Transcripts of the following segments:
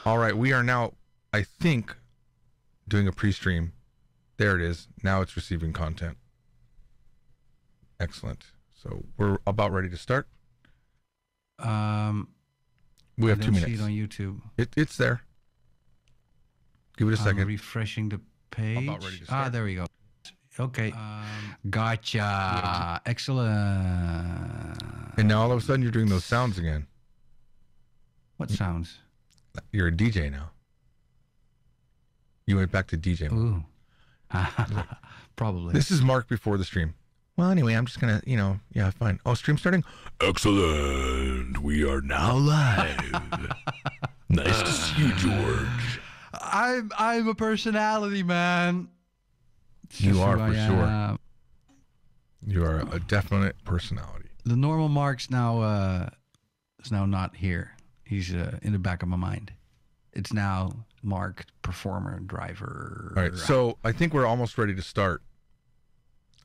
All right, we are now, I think, doing a pre-stream. There it is. Now it's receiving content. Excellent. So we're about ready to start. We have I 2 don't minutes. see it on YouTube. It's there. Give it a I'm second. refreshing the page. About ready to start. There we go. Okay. Gotcha. Excellent. And now all of a sudden you're doing those sounds again. What sounds? You're a DJ now. You went back to DJ mode. Ooh. Probably. This is Mark before the stream. Well, anyway, I'm just going to, yeah, fine. Oh, stream starting? Excellent. We are now live. Nice to see you, George. I'm a personality, man. It's You just are, who for I sure. am. You are a definite personality. The normal Mark's now is now not here. He's in the back of my mind. It's now Mark, performer, driver. All right, so I think we're almost ready to start.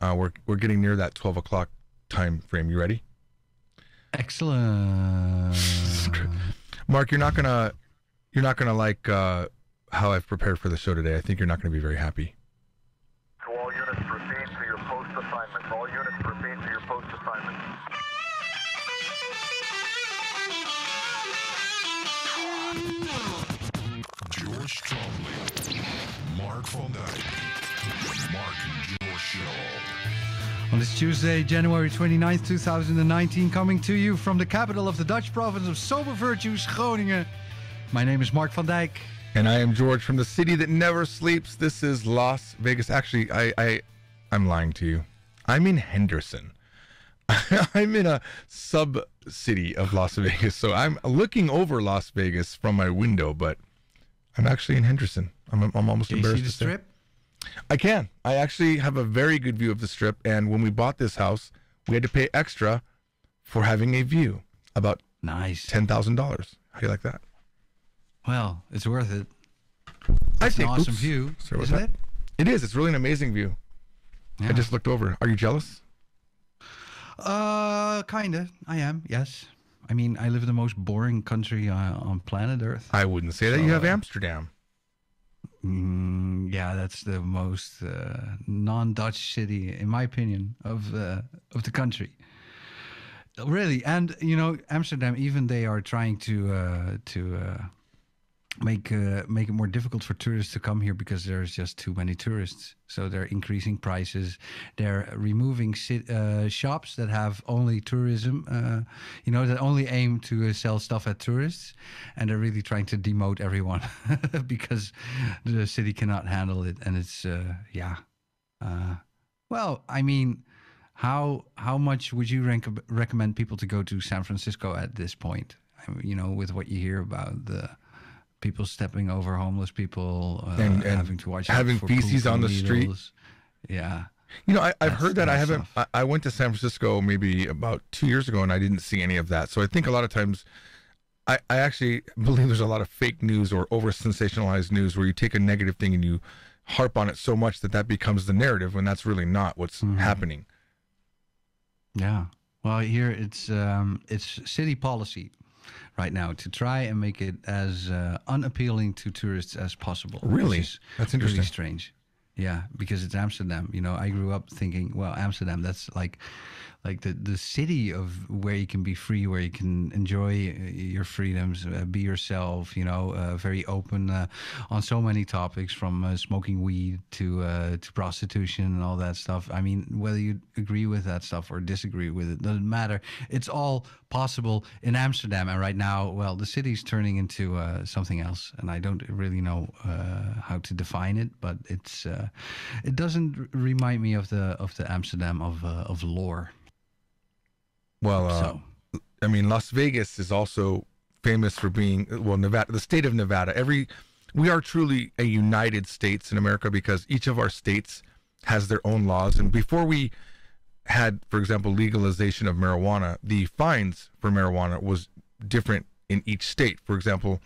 We're getting near that 12 o'clock time frame. You ready? Excellent. Mark, you're not gonna like how I've prepared for the show today. I think you're not gonna be very happy. To all units, proceed to your post assignments. All units, proceed to your post assignments. George Trombley, Mark van Dijk, Mark and George Show. On this Tuesday, January 29th, 2019, coming to you from the capital of the Dutch province of Sober Virtues, Groningen. My name is Mark van Dijk. And I am George from the city that never sleeps. This is Las Vegas. Actually, I'm lying to you. I'm in Henderson. I'm in a sub-city of Las Vegas. So I'm looking over Las Vegas from my window, but I'm actually in Henderson. I'm almost Can you embarrassed see the to say. strip? I can. I actually have a very good view of the strip. And when we bought this house, we had to pay extra for having a view, about Nice. $10,000. How do you like that? Well, it's worth it. I It's an think. awesome oops. view, Sorry, what's isn't that? It is. It's really an amazing view. Yeah. I just looked over. Are you jealous? Kinda. I am, yes. I mean, I live in the most boring country on planet Earth. I wouldn't say that. You have Amsterdam. Yeah, that's the most non-Dutch city, in my opinion, of the country. Really, and you know, Amsterdam. Even they are trying to make it more difficult for tourists to come here because there's just too many tourists. So they're increasing prices. They're removing shops that have only tourism, that only aim to sell stuff at tourists, and they're really trying to demote everyone because the city cannot handle it. And it's well, I mean, how much would you recommend people to go to San Francisco at this point? You know, with what you hear about the people stepping over homeless people, And having to watch having out for feces poop on and the street. needles. Yeah. You know, I've That's heard that. I tough haven't. stuff. I went to San Francisco maybe about 2 years ago, and I didn't see any of that. So I think a lot of times, I actually believe there's a lot of fake news or over sensationalized news where you take a negative thing and you harp on it so much that becomes the narrative when that's really not what's happening. Yeah. Well, here it's city policy right now to try and make it as unappealing to tourists as possible. Really? Which is That's interesting. Really strange. Yeah, because it's Amsterdam. You know, I grew up thinking, well, Amsterdam, that's like the city of where you can be free, where you can enjoy your freedoms, be yourself. You know, very open on so many topics, from smoking weed to prostitution and all that stuff. I mean, whether you agree with that stuff or disagree with it doesn't matter. It's all possible in Amsterdam, and right now, well, the city's turning into something else, and I don't really know how to define it, but it doesn't remind me of the Amsterdam of lore. Well, So. I mean, Las Vegas is also famous for being, well, Nevada, the state of Nevada. We are truly a United States in America because each of our states has their own laws. And before we had, for example, legalization of marijuana, the fines for marijuana was different in each state. For example,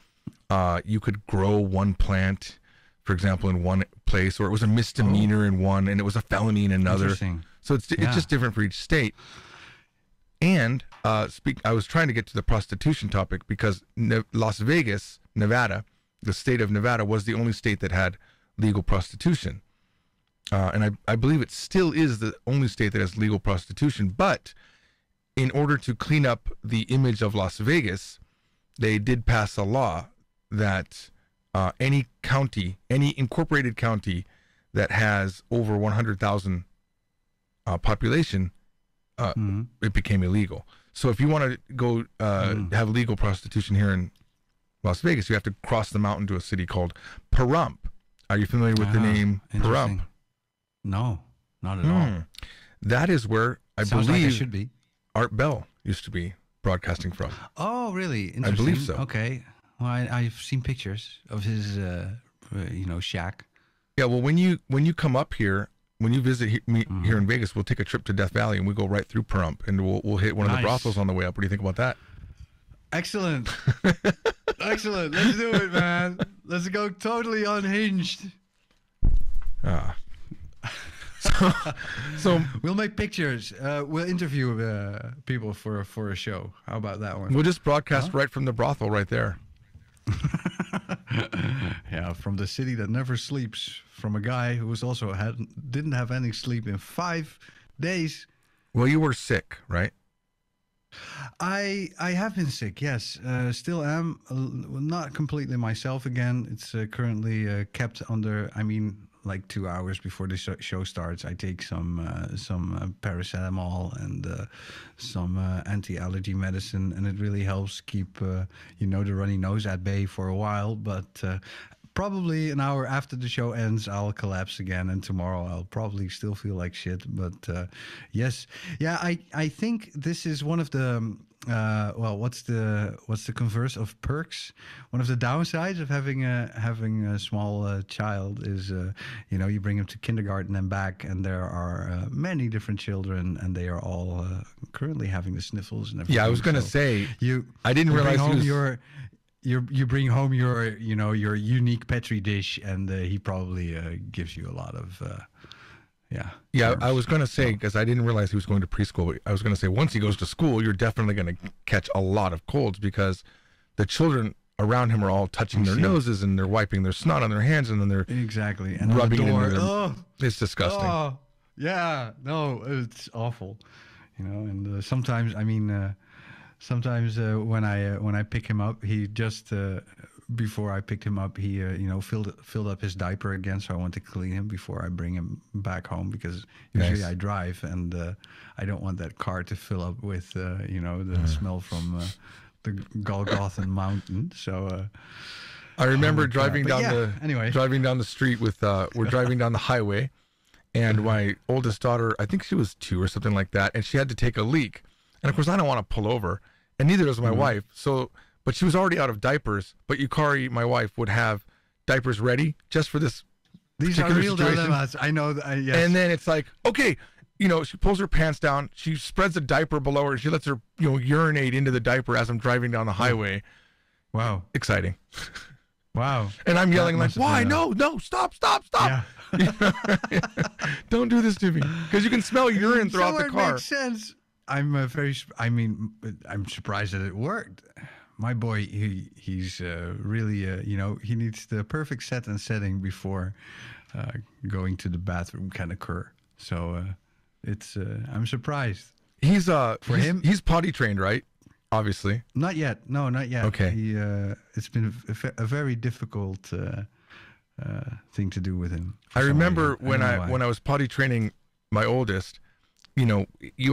you could grow one plant, for example, in one place, or it was a misdemeanor in one, and it was a felony in another. Interesting. So it's just different for each state. And I was trying to get to the prostitution topic because Las Vegas, Nevada, the state of Nevada was the only state that had legal prostitution. And I believe it still is the only state that has legal prostitution. But in order to clean up the image of Las Vegas, they did pass a law that any incorporated county that has over 100,000 population, it became illegal. So if you want to go have legal prostitution here in Las Vegas, you have to cross the mountain to a city called Pahrump. Are you familiar with the name Pahrump? No, not at all. That is where I Sounds believe like it should be. Art Bell used to be broadcasting from. Oh, really? Interesting. I believe so. Okay. Well, I've seen pictures of his, shack. Yeah. Well, when you come up here, when you visit me here in Vegas, we'll take a trip to Death Valley and we go right through Pahrump and we'll hit one of the brothels on the way up. What do you think about that? Excellent. Excellent. Let's do it, man. Let's go totally unhinged. So we'll make pictures. We'll interview people for a show. How about that one? We'll just broadcast right from the brothel right there. Yeah, from the city that never sleeps. From a guy who was also didn't have any sleep in 5 days. Well, you were sick, right? I have been sick, yes. Still am. Not completely myself again. It's currently kept under, like 2 hours before the show starts. I take some paracetamol and some anti-allergy medicine, and it really helps keep, the runny nose at bay for a while. But probably an hour after the show ends, I'll collapse again, and tomorrow I'll probably still feel like shit. But yes, yeah, I think this is one of the what's the converse of perks? One of the downsides of having a small child is you bring him to kindergarten and back, and there are many different children, and they are all currently having the sniffles and everything. Yeah, I was gonna say I didn't realize you bring home your unique petri dish, and he probably gives you a lot of Yeah, germs. I was going to say, because I didn't realize he was going to preschool, I was going to say, once he goes to school, you're definitely going to catch a lot of colds because the children around him are all touching their noses and they're wiping their snot on their hands and then they're exactly and rubbing on the door. it into their, it's disgusting. Oh, yeah, no, it's awful. And sometimes, when I pick him up, he just before I picked him up, he filled up his diaper again. So I want to clean him before I bring him back home because usually I drive and I don't want that car to fill up with the smell from the Golgotha mountain. So I remember driving down driving down the street with we're driving down the highway, and my oldest daughter, I think she was 2 or something like that, and she had to take a leak. And of course, I don't want to pull over, and neither does my wife. So, but she was already out of diapers. But Yukari, my wife, would have diapers ready just for this. These are real situation. dilemmas. I know. Yes. And then it's like, okay, she pulls her pants down, she spreads a diaper below her, she lets her, urinate into the diaper as I'm driving down the highway. Wow, exciting. Wow. And I'm yelling like, why? No, stop. Yeah. Don't do this to me, because you can smell urine throughout the car. It makes sense. I'm surprised that it worked. My boy, he's really, he needs the perfect set and setting before going to the bathroom can occur. So I'm surprised. He's potty trained, right? Obviously. Not yet. No, not yet. Okay. It's been a very difficult thing to do with him. I remember when I was potty training my oldest. You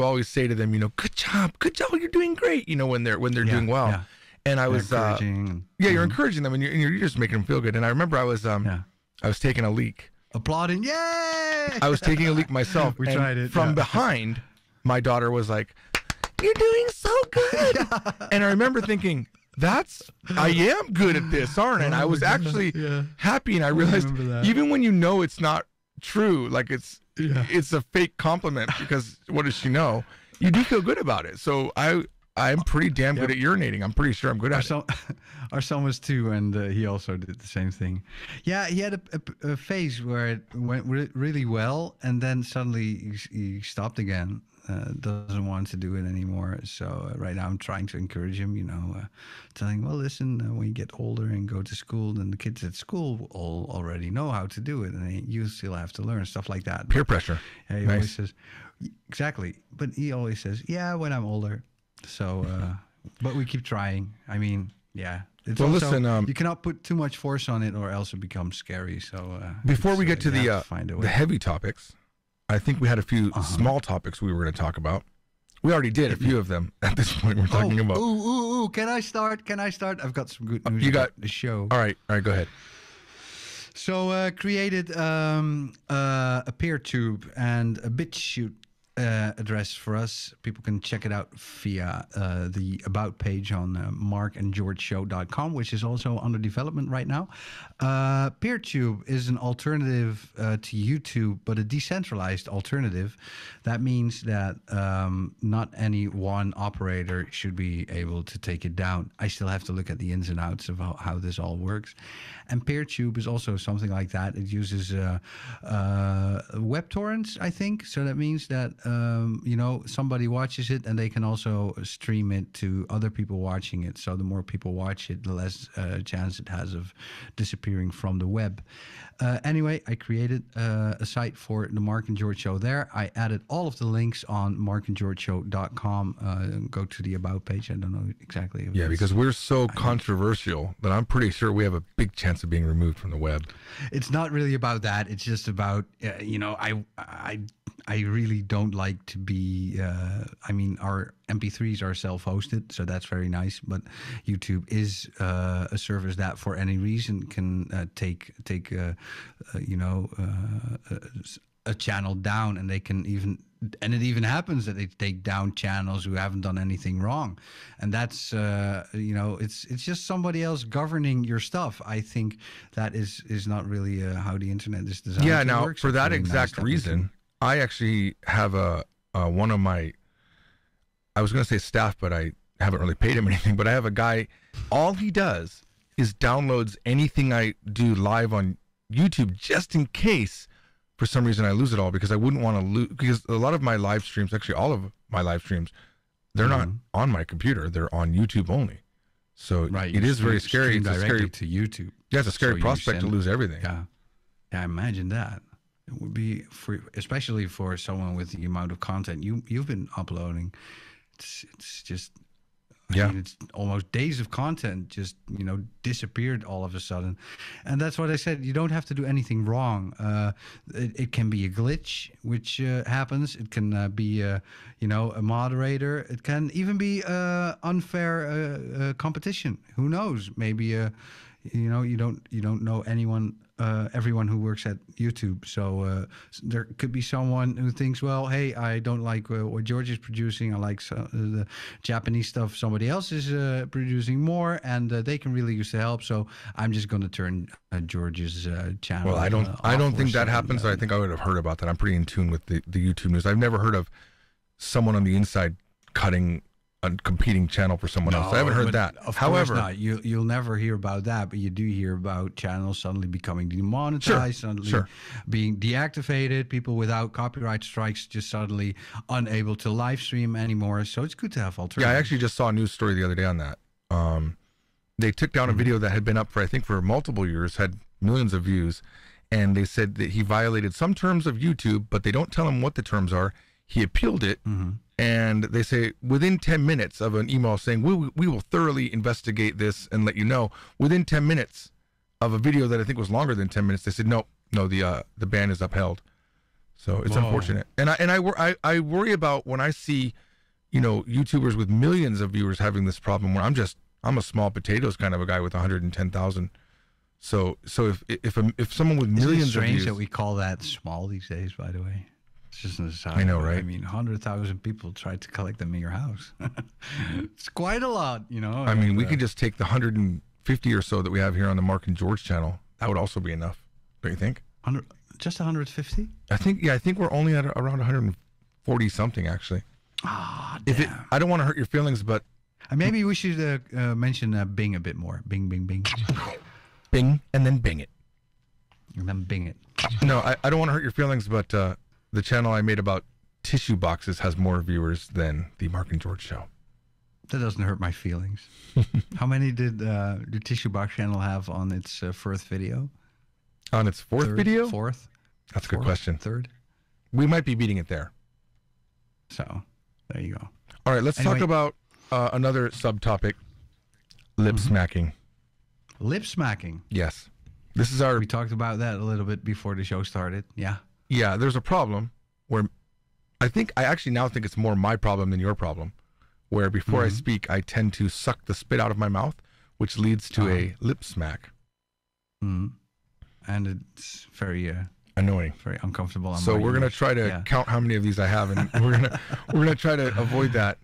always say to them, good job, you're doing great. When they're doing well. Yeah. And I was you're encouraging them, and you're just making them feel good. And I remember I was taking a leak, applauding, yay! I was taking a leak myself. We tried it from behind. My daughter was like, "You're doing so good," and I remember thinking, I am good at this, aren't I? And I was actually happy, and I realized even when it's not true, like it's a fake compliment, because what does she know? You do feel good about it. So I'm pretty damn good at urinating. I'm pretty sure I'm good at it. Our son was 2, and he also did the same thing. Yeah, he had a phase where it went really well, and then suddenly he stopped again. doesn't want to do it anymore. So right now I'm trying to encourage him, telling, well, listen, when you get older and go to school, then the kids at school all already know how to do it, and you still have to learn stuff like that. Peer pressure. Yeah, he always says, exactly. But he always says, yeah, when I'm older. So, but we keep trying. I mean, yeah. It's Well, also, listen, you cannot put too much force on it, or else it becomes scary. So Before we get to you have to find a the way. heavy topics, I think we had a few small topics we were going to talk about. We already did a few of them at this point. We're talking about. Ooh! Can I start? I've got some good news. You about got the show. All right, go ahead. So created a PeerTube and a BitChute address for us. People can check it out via the About page on markandgeorgeshow.com, which is also under development right now. PeerTube is an alternative to YouTube, but a decentralized alternative. That means that not any one operator should be able to take it down. I still have to look at the ins and outs of how this all works. And PeerTube is also something like that. It uses web torrents, I think. So that means that somebody watches it and they can also stream it to other people watching it. So the more people watch it, the less chance it has of disappearing from the web. Anyway, I created a site for the Mark and George Show there. I added all of the links on markandgeorgeshow.com. Go to the About page. I don't know exactly. Yeah, because we're so controversial that I'm pretty sure we have a big chance of being removed from the web. It's not really about that. It's just about, I really don't like to be, our MP3s are self-hosted, so that's very nice. But YouTube is a service that for any reason can take a channel down, and they can even, and it even happens that they take down channels who haven't done anything wrong. And that's, it's just somebody else governing your stuff. I think that is not really how the internet is designed. Yeah, to now, work. for So that it's really nice exact that we reason, can- I actually have one of my, I was going to say staff, but I haven't really paid him anything, but I have a guy, all he does is downloads anything I do live on YouTube just in case for some reason I lose it all, because I wouldn't want to lose, because a lot of my live streams, actually all of my live streams, they're not on my computer, they're on YouTube only. So Right, it you is very stream scary. It's a directly scary, to YouTube. yeah, it's a scary So you prospect to send- lose everything. Yeah, imagine that. It would be especially for someone with the amount of content you've been uploading. It's just, Yeah. it's almost days of content just disappeared all of a sudden, and that's what I said. You don't have to do anything wrong. It can be a glitch, which happens. It can be a moderator. It can even be unfair competition. Who knows? Maybe you don't know everyone who works at YouTube. So there could be someone who thinks, well, hey, I don't like what George is producing. I like the Japanese stuff somebody else is producing more, and they can really use the help. So I'm just going to turn George's channel. Well, I don't off think or that something. happens. I think I would have heard about that. I'm pretty in tune with the YouTube news. I've never heard of someone on the inside cutting a competing channel for someone else. I haven't heard but that. Of However, course not. You'll never hear about that, but you do hear about channels suddenly becoming demonetized, suddenly sure. being deactivated, people without copyright strikes just suddenly unable to live stream anymore. So it's good to have alternatives. yeah, I actually just saw a news story the other day on that. They took down a video that had been up for multiple years, had millions of views, and they said that he violated some terms of YouTube, but they don't tell him what the terms are. He appealed it, and they say within 10 minutes of an email saying, we will thoroughly investigate this and let you know. Within 10 minutes of a video that I think was longer than 10 minutes, they said, no, the ban is upheld. So it's unfortunate. And I worry about when I see, YouTubers with millions of viewers having this problem, where I'm a small potatoes kind of a guy with 110,000. So if someone with Isn't it millions of strange views, that we call that small these days, by the way? It's just an aside. I know, right? I mean, 100,000 people tried to collect them in your house. It's quite a lot, I mean, we could just take the 150 or so that we have here on the Mark and George channel. That would also be enough, don't you think? Just 150? I think we're only at around 140 something actually. Ah, I don't want to hurt your feelings, but maybe we should mention Bing a bit more. Bing, Bing, Bing. Bing and then Bing it. And then Bing it. No, I don't want to hurt your feelings, but the channel I made about Tissue Boxes has more viewers than the Mark and George Show. That doesn't hurt my feelings. How many did the Tissue Box channel have on its first video? On its fourth video? Fourth? That's a good question. Third? We might be beating it there. So, there you go. All right, let's talk about another subtopic, lip smacking. Lip smacking. Yes. This is our... We talked about that a little bit before the show started. Yeah. Yeah, there's a problem where I actually now think it's more my problem than your problem, where before I speak, I tend to suck the spit out of my mouth, which leads to a lip smack. Mm. And it's very annoying, very uncomfortable. So we're gonna try to count how many of these I have, and we're gonna try to avoid that.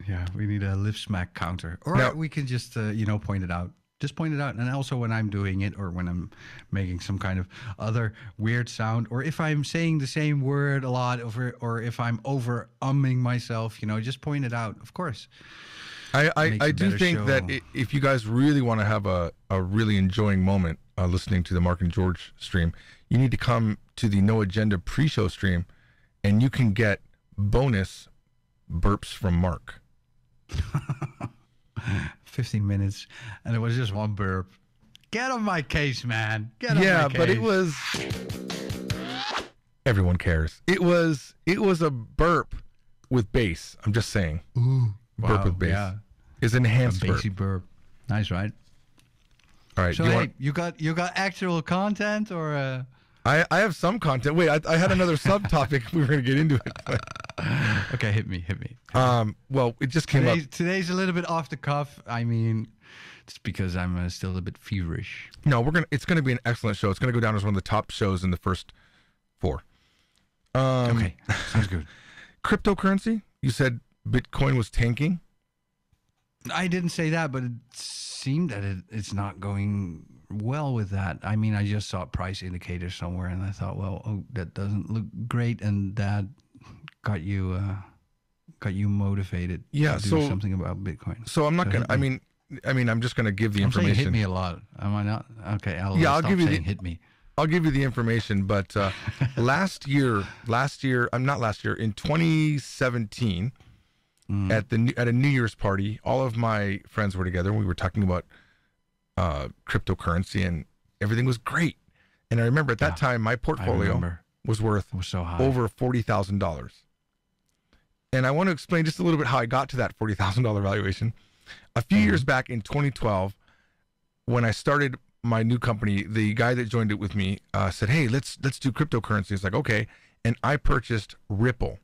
Yeah, we need a lip smack counter, or now, we can just point it out. Just point it out, and also when I'm doing it, or when I'm making some kind of other weird sound, or if I'm saying the same word a lot, or if I'm over umming myself, just point it out. Of course. I do think that if you guys really want to have a really enjoying moment listening to the Mark and George stream, you need to come to the No Agenda pre-show stream, and you can get bonus burps from Mark. 15 minutes, and it was just one burp. Get on my case, man. Get on my case. Yeah, but it was... Everyone cares. It was a burp with bass. I'm just saying. Ooh. Burp with bass. Yeah. Is enhanced a bassy burp. Nice, right? All right. So you got actual content, or I have some content. Wait, I had another subtopic. We were going to get into it. Okay, hit me. Well, it just came up. Today's a little bit off the cuff. I mean, it's because I'm still a bit feverish. No, it's gonna be an excellent show. It's gonna go down as one of the top shows in the first 4. Okay, sounds good. Cryptocurrency. You said Bitcoin was tanking. I didn't say that, but it seemed that it's not going well with that. I mean, I just saw a price indicator somewhere, and I thought, well, that doesn't look great, and that got you motivated to do something about Bitcoin. So I'm not gonna. I mean, I'm just gonna give the information. Saying hit me a lot. Am I not? Okay. I'll give you hit me. I'll give you the information. But last year, in 2017, at a New Year's party, all of my friends were together. And we were talking about cryptocurrency, and everything was great. And I remember at that time, my portfolio was worth so high. over $40,000. And I want to explain just a little bit how I got to that $40,000 valuation. A few years back in 2012, when I started my new company, the guy that joined it with me said, "Hey, let's do cryptocurrency." It's like, okay, and I purchased Ripple.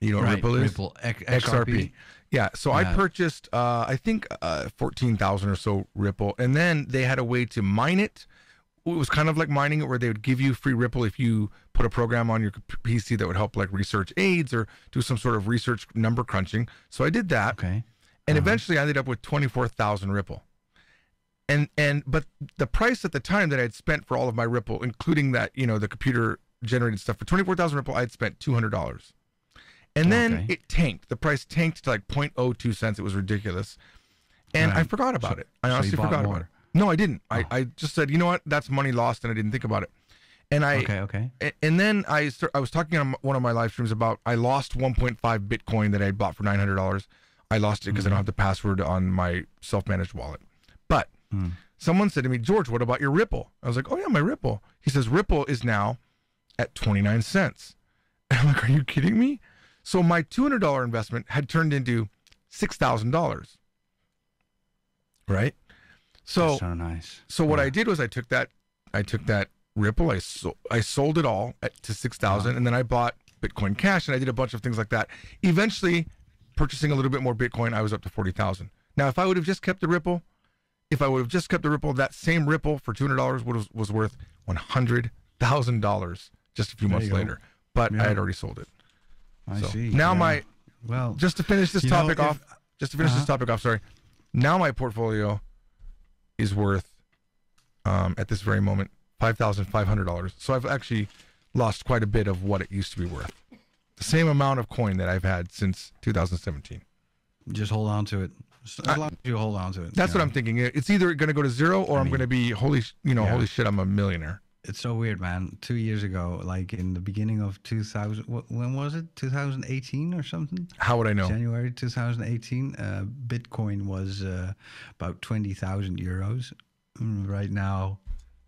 You know what Ripple is? Ripple XRP. Yeah, so I purchased, I think, 14,000 or so Ripple, and then they had a way to mine it. It was kind of like mining it, where they would give you free Ripple if you put a program on your PC that would help like research AIDS or do some sort of research number crunching. So I did that. Okay. And eventually I ended up with 24,000 Ripple. But the price at the time that I had spent for all of my Ripple, including that, the computer generated stuff, for 24,000 Ripple, I had spent $200. And then it tanked. The price tanked to like 0.02 cents. It was ridiculous. And I forgot about it. I honestly forgot about it. No, I didn't. I just said, you know what? That's money lost, and I didn't think about it. And And then I was talking on one of my live streams about I lost 1.5 Bitcoin that I had bought for $900. I lost it because I don't have the password on my self-managed wallet. But someone said to me, "George, what about your Ripple?" I was like, "Oh yeah, my Ripple." He says Ripple is now at 29 cents. And I'm like, "Are you kidding me?" So my $200 investment had turned into $6,000. Right? So that's so nice. So what I did was I took that Ripple, I sold it all to 6,000, and then I bought Bitcoin Cash, and I did a bunch of things like that. Eventually, purchasing a little bit more Bitcoin, I was up to 40,000. Now, if I would have just kept the Ripple, that same Ripple for $200 was worth $100,000 just a few months later. But I had already sold it. I see. Now just to finish this topic off, sorry. Now my portfolio is worth, at this very moment, $5,500. So I've actually lost quite a bit of what it used to be worth. The same amount of coin that I've had since 2017. Just hold on to it. As long as you hold on to it. That's what I'm thinking. It's either going to go to zero, or I'm going to be holy shit, I'm a millionaire. It's so weird, man. 2 years ago, like in the beginning of 2000, when was it? 2018 or something? How would I know? January 2018. Bitcoin was about 20,000 euros. Right now,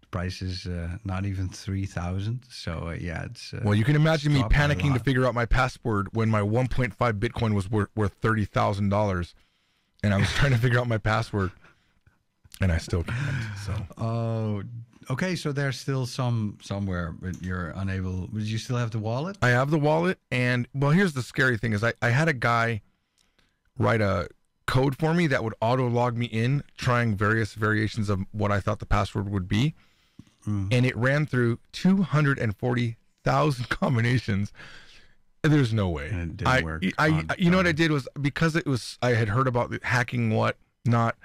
the price is not even 3,000. So yeah, it's. Well, you can imagine me dropped by a panicking to lot. figure out my password when my 1.5 Bitcoin was worth $30,000, and I was trying to figure out my password, and I still can't. So Oh, okay. So there's still somewhere, but you're unable. But you still have the wallet? I have the wallet, and well, here's the scary thing: is I had a guy write a code for me that would auto log me in, trying various variations of what I thought the password would be, and it ran through 240,000 combinations. There's no way. And it didn't work. You know what I did was, because it was, I had heard about the hacking, what not.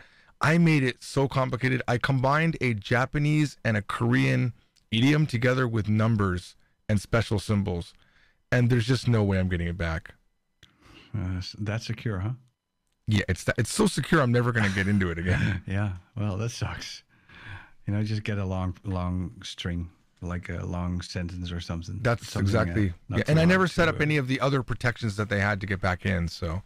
I made it so complicated. I combined a Japanese and a Korean idiom together with numbers and special symbols, and there's just no way I'm getting it back. That's secure, huh? Yeah, it's so secure. I'm never gonna get into it again. Yeah. Well, that sucks. You know, just get a long string, like a long sentence or something. That's Something, exactly. not Yeah, too and I hard never to, set up any of the other protections that they had to get back in. So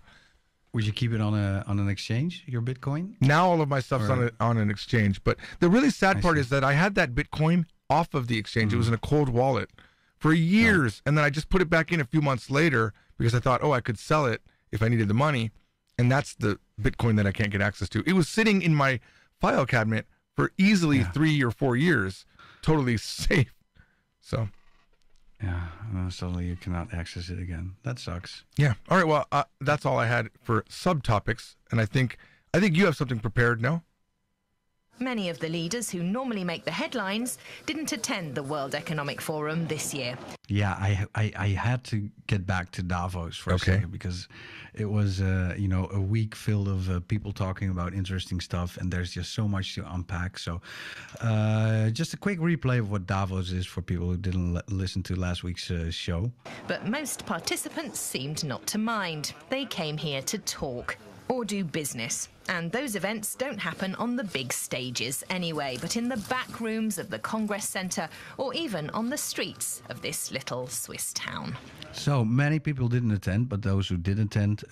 Would you keep it on an exchange, your Bitcoin? now all of my stuff's on an exchange. But the really sad part see. is that I had that Bitcoin off of the exchange. It was in a cold wallet for years, and then I just put it back in a few months later because I thought, oh, I could sell it if I needed the money, and that's the Bitcoin that I can't get access to. It was sitting in my file cabinet for easily 3 or 4 years, totally safe. So Yeah. And then suddenly you cannot access it again. That sucks. yeah, all right. Well, that's all I had for subtopics, and I think you have something prepared. No. Many of the leaders who normally make the headlines didn't attend the World Economic Forum this year. Yeah, I had to get back to Davos for a Okay. second because it was a week filled of people talking about interesting stuff, and there's just so much to unpack. So, just a quick replay of what Davos is for people who didn't listen to last week's show. But most participants seemed not to mind. They came here to talk or do business. And those events don't happen on the big stages anyway, but in the back rooms of the Congress Center or even on the streets of this little Swiss town. So many people didn't attend, but those who did attend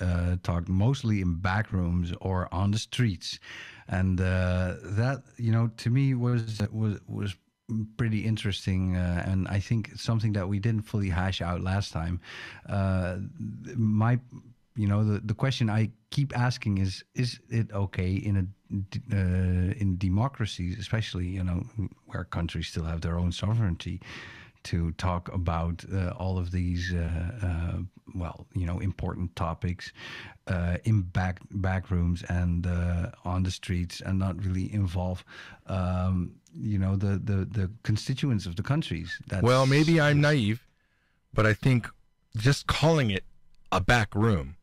talked mostly in back rooms or on the streets, and that to me was pretty interesting, and I think it's something that we didn't fully hash out last time. The question I keep asking is it okay in democracies, especially where countries still have their own sovereignty, to talk about all of these important topics in back rooms and on the streets, and not really involve the constituents of the countries. Well, maybe I'm naive, but I think just calling it a back room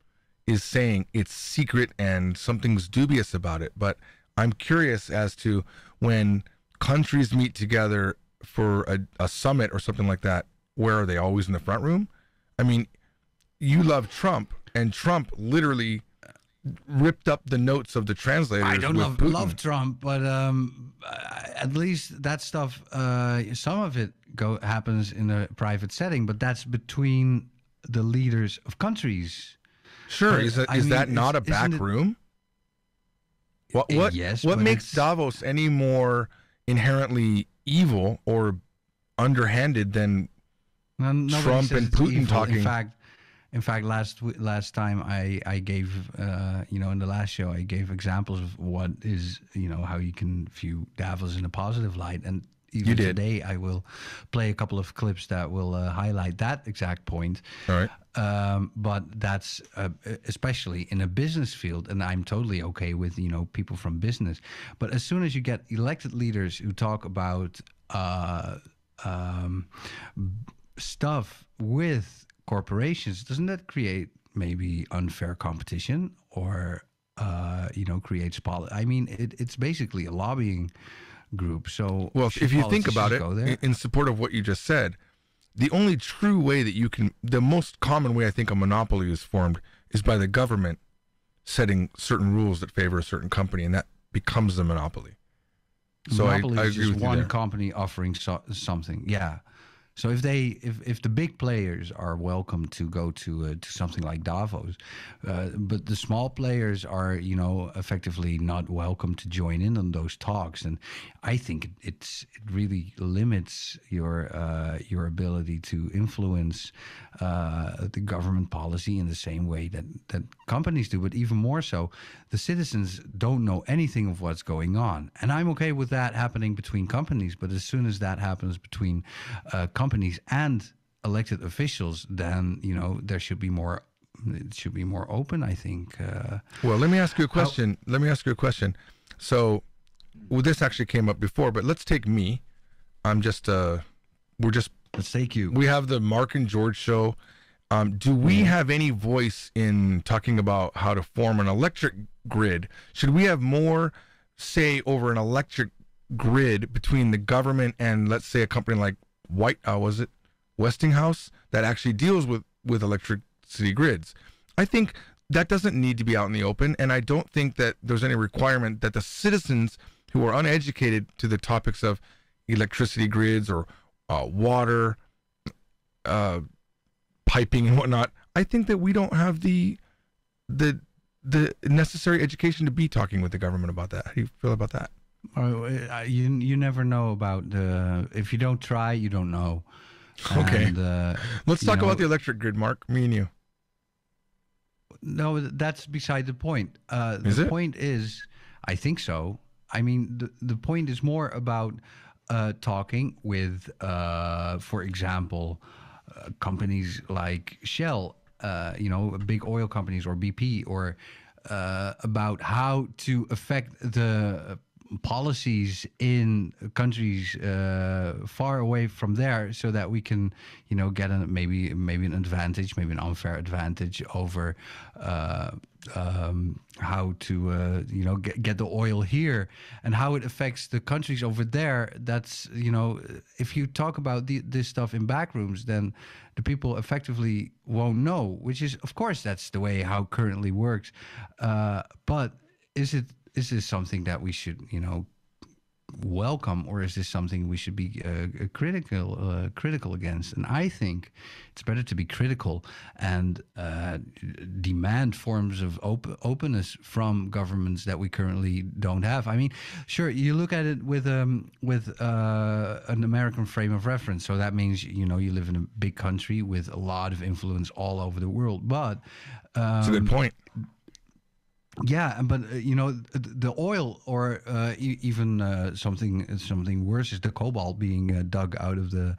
is saying it's secret and something's dubious about it. But I'm curious as to when countries meet together for a summit or something like that, where are they always in the front room? I mean, you love Trump, and Trump literally ripped up the notes of the translators. I don't with Putin. love Trump, but at least that stuff, some of it happens in a private setting, but that's between the leaders of countries. Sure, But, is that not a back room? What Yes, what but makes it's- Davos any more inherently evil or underhanded than No, nobody Trump says and it's Putin evil. talking? In fact, last time I gave in the last show I gave examples of what is how you can view Davos in a positive light, and even You did. today I will play a couple of clips that will highlight that exact point. All right. But that's especially in a business field, and I'm totally okay with people from business. But as soon as you get elected leaders who talk about stuff with corporations, doesn't that create maybe unfair competition or creates I mean, it's basically a lobbying group. So Well, should if you think politicians about it, go there? in support of what you just said, the only true way that the most common way I think a monopoly is formed is by the government setting certain rules that favor a certain company, and that becomes the monopoly. So Monopoly I is agree just with you one there. company offering something. Yeah. So if the big players are welcome to go to something like Davos, but the small players are effectively not welcome to join in on those talks, and I think it really limits your ability to influence the government policy in the same way that companies do, but even more so, the citizens don't know anything of what's going on, and I'm okay with that happening between companies, but as soon as that happens between companies and elected officials, then there should be more. It should be more open, I think. Well, let me ask you a question. So, this actually came up before, but let's take me. Let's take you. We have the Mark and George show. Do we have any voice in talking about how to form an electric grid? Should we have more say over an electric grid between the government and, let's say, a company like Westinghouse that actually deals with electricity grids? I think that doesn't need to be out in the open, and I don't think that there's any requirement that the citizens who are uneducated to the topics of electricity grids or water, piping and whatnot, I think that we don't have the necessary education to be talking with the government about that. How do you feel about that? You never know about if you don't try, you don't know. Okay. And, let's talk about the electric grid, Mark. Me and you. No, that's beside the point. Is it? Point is, I think so. I mean, the point is more about talking with, for example, companies like Shell, big oil companies, or BP, or about how to affect the policies in countries far away from there, so that we can, get maybe an advantage, maybe an unfair advantage over how to get the oil here, and how it affects the countries over there. That's if you talk about this stuff in back rooms, then the people effectively won't know. Which is, of course, that's the way how currently works. But is this something that we should, welcome, or is this something we should be critical against? And I think it's better to be critical and demand forms of openness from governments that we currently don't have. I mean, sure, you look at it with an American frame of reference, so that means you live in a big country with a lot of influence all over the world. But that's a good point. Yeah, but the oil, or even something worse, is the cobalt being dug out of the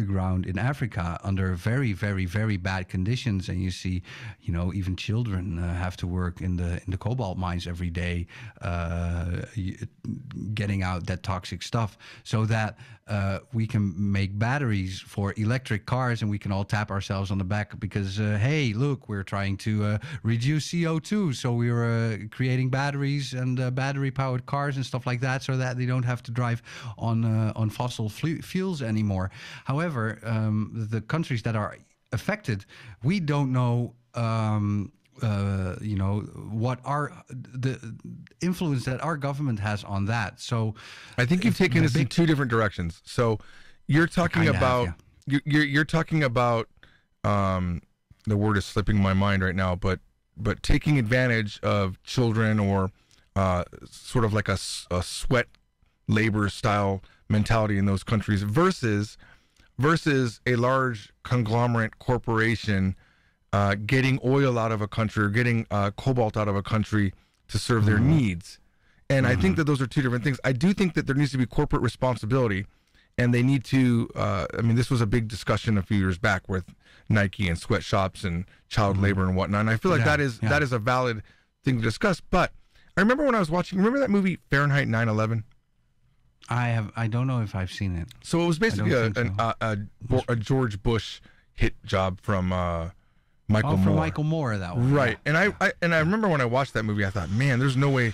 ground in Africa under very, very, very bad conditions, and you see, even children have to work in the cobalt mines every day, getting out that toxic stuff, so that we can make batteries for electric cars, and we can all tap ourselves on the back because, hey, look, we're trying to reduce CO2. So we were creating batteries and battery-powered cars and stuff like that, so that they don't have to drive on fossil fuels anymore. However, the countries that are affected, we don't know. What the influence that our government has on that. So I think you've taken this in two different directions. So you're talking about you're talking about the word is slipping my mind right now, but taking advantage of children, or sort of like a sweat labor style mentality in those countries versus a large conglomerate corporation getting oil out of a country, or getting cobalt out of a country to serve their needs. And I think that those are two different things. I do think that there needs to be corporate responsibility, and they need to, this was a big discussion a few years back with Nike and sweatshops and child labor and whatnot. And I feel like that is a valid thing to discuss. But I remember when I was watching, remember that movie Fahrenheit 9/11? I don't know if I've seen it. So it was basically a George Bush hit job from Michael Moore. Michael Moore, that one. Right. And I remember when I watched that movie, I thought, man, there's no way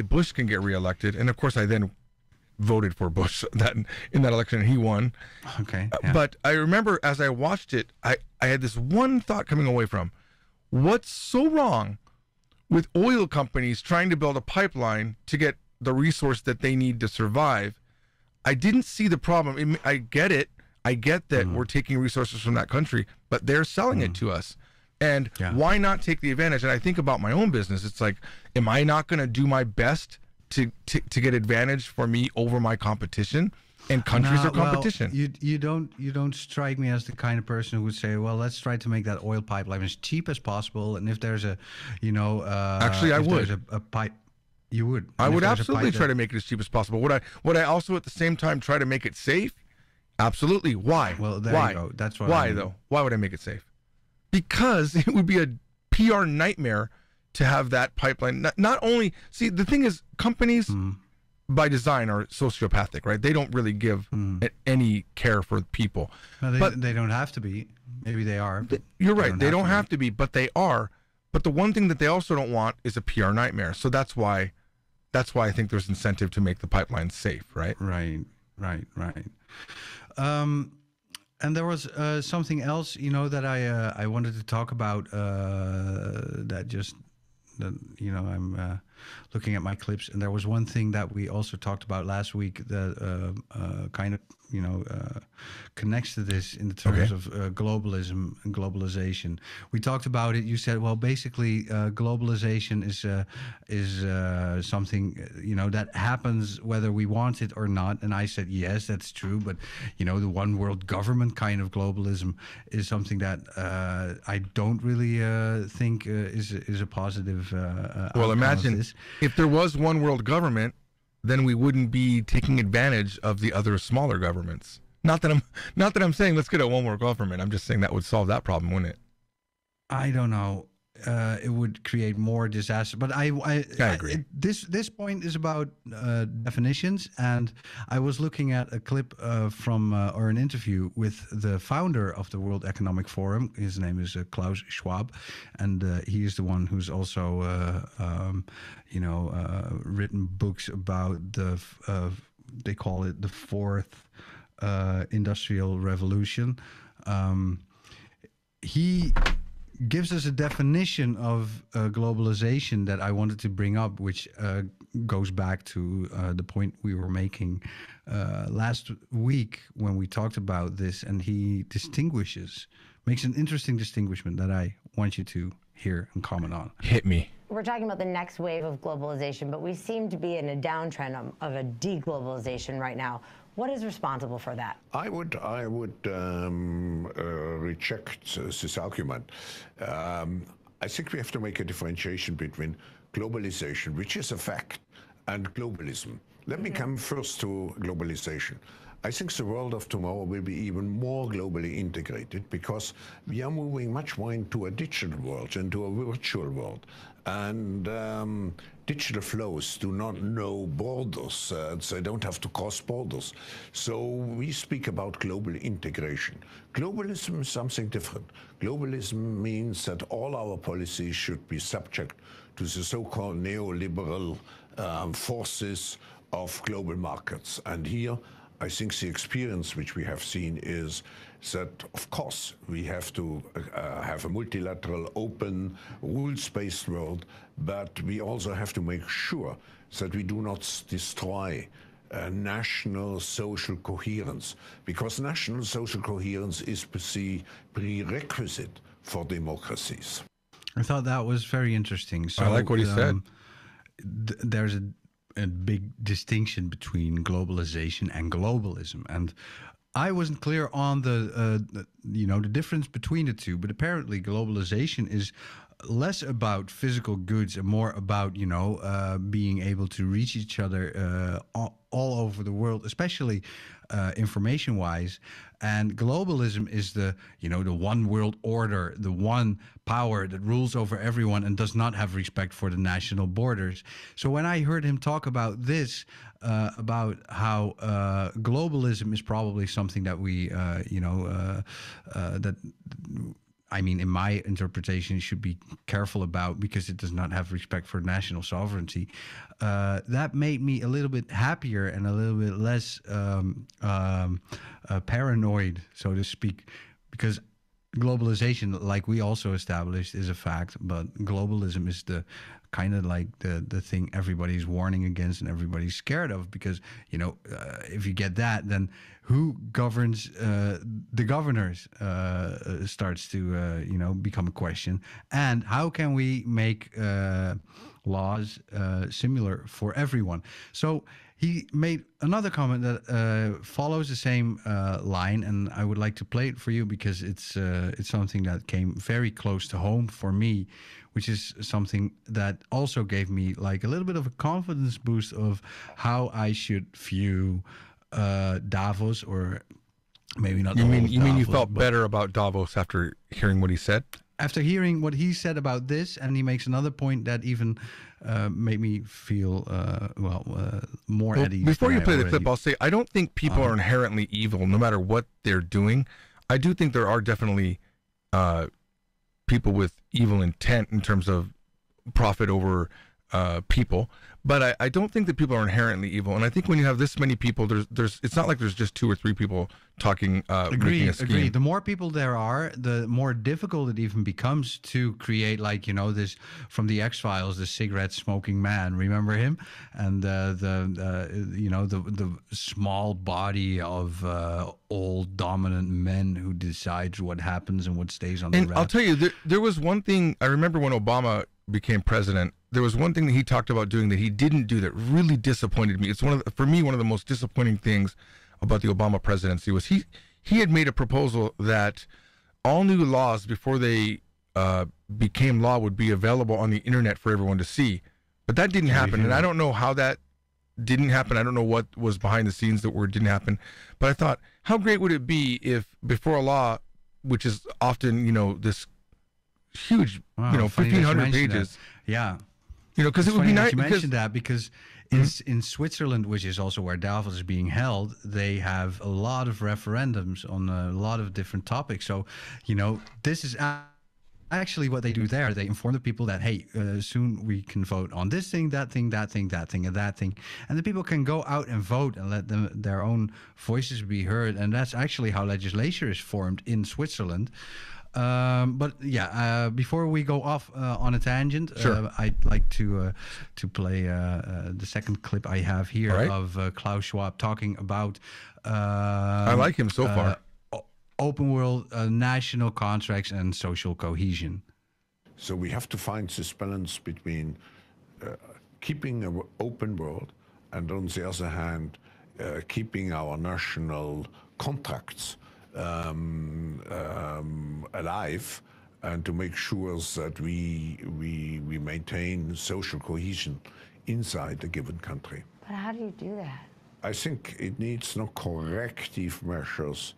Bush can get reelected. And of course, I then voted for Bush in that election, and he won. Okay. But I remember as I watched it, I had this one thought coming away from, what's so wrong with oil companies trying to build a pipeline to get the resource that they need to survive. I didn't see the problem. I get it. I get that we're taking resources from that country, but they're selling it to us. And why not take the advantage? And I think about my own business. It's like, am I not going to do my best to get advantage for me over my competition? And countries are competition. Well, you don't strike me as the kind of person who would say, well, let's try to make that oil pipeline as cheap as possible. And if there's a, actually, I would. There's a pipe. You would. I would absolutely try to make it as cheap as possible. Would I also at the same time try to make it safe? Absolutely. Why? Well, there you go. That's what. Why though? Why would I make it safe? Because it would be a PR nightmare to have that pipeline. Not only see, the thing is, companies by design are sociopathic, right? They don't really give any care for people. No, but they don't have to be. Maybe they are. You're right. They don't have to be, but they are. But the one thing that they also don't want is a PR nightmare. So that's why I think there's incentive to make the pipeline safe, right? Right. And there was something else, that I wanted to talk about. I'm looking at my clips, and there was one thing that we also talked about last week that kind of connects to this in the terms of globalism and globalization. We talked about it. You said, well, basically, globalization is something that happens whether we want it or not. And I said, yes, that's true. But the one world government kind of globalism is something that I don't really think is a positive. Well, imagine if there was one world government, then we wouldn't be taking advantage of the other smaller governments. Not that I'm saying let's get a one world government. I'm just saying that would solve that problem, wouldn't it? I don't know. It would create more disaster. But I agree. This point is about definitions, and I was looking at a clip or an interview with the founder of the World Economic Forum. His name is Klaus Schwab, and he is the one who's also written books about they call it the fourth industrial revolution. He gives us a definition of globalization that I wanted to bring up, which goes back to the point we were making last week when we talked about this, and he makes an interesting distinguishment that I want you to hear and comment on. Hit me. We're talking about the next wave of globalization, but we seem to be in a downtrend of a deglobalization right now. What is responsible for that? I would reject this argument. I think we have to make a differentiation between globalization, which is a fact, and globalism. Let me come first to globalization. I think the world of tomorrow will be even more globally integrated because we are moving much more into a digital world, into a virtual world. And digital flows do not know borders. They don't have to cross borders. So we speak about global integration. Globalism is something different. Globalism means that all our policies should be subject to the so-called neoliberal forces of global markets. And here, I think the experience which we have seen is that, of course, we have to have a multilateral, open, rules-based world, but we also have to make sure that we do not destroy national social coherence, because national social coherence is the prerequisite for democracies. I thought that was very interesting. So, I like what he said. There's a big distinction between globalization and globalism, and I wasn't clear on the difference between the two. But apparently, globalization is less about physical goods and more about being able to reach each other all over the world, especially information-wise. And globalism is the one world order, the one power that rules over everyone and does not have respect for the national borders. So when I heard him talk about this, about how globalism is probably something that we, in my interpretation, should be careful about because it does not have respect for national sovereignty. That made me a little bit happier and a little bit less paranoid, so to speak, because globalization, like we also established, is a fact, but globalism is the kind of like the thing everybody's warning against and everybody's scared of, because if you get that, then who governs the governors starts to become a question, and how can we make laws similar for everyone? So he made another comment that follows the same line, and I would like to play it for you because it's something that came very close to home for me, which is something that also gave me like a little bit of a confidence boost of how I should view Davos, or maybe not. You mean you felt better about Davos after hearing what he said? After hearing what he said about this, and he makes another point that even made me feel more at ease. Before you play the clip, I'll say I don't think people are inherently evil, no matter what they're doing. I do think there are definitely people with evil intent in terms of profit over people, but I don't think that people are inherently evil. And I think when you have this many people, there's it's not like there's just 2 or 3 people talking. Agree. The more people there are, the more difficult it even becomes to create, like, this from the X-Files, the cigarette smoking man. Remember him? And the small body of old dominant men who decides what happens and what stays on the And I'll tell you, there was one thing I remember when Obama became president. There was one thing that he talked about doing that he didn't do that really disappointed me. It's for me one of the most disappointing things about the Obama presidency was he had made a proposal that all new laws before they became law would be available on the internet for everyone to see. But that didn't happen, and I don't know how that didn't happen. I don't know what was behind the scenes that didn't happen. But I thought, how great would it be if before a law, which is often this huge, 1,500 pages. Yeah. Because it would be nice. You mentioned that because in Switzerland, which is also where Davos is being held, they have a lot of referendums on a lot of different topics. So, this is actually what they do there. They inform the people that, hey, soon we can vote on this thing, that thing, that thing, that thing, and that thing. And the people can go out and vote and let their own voices be heard. And that's actually how legislature is formed in Switzerland. Before we go off on a tangent, sure. I'd like to play the second clip I have here of Klaus Schwab talking about. I like him so far. Open world, national contracts, and social cohesion. So we have to find this balance between keeping an open world and, on the other hand, keeping our national contracts alive, and to make sure that we maintain social cohesion inside a given country. But how do you do that? I think it needs not corrective measures.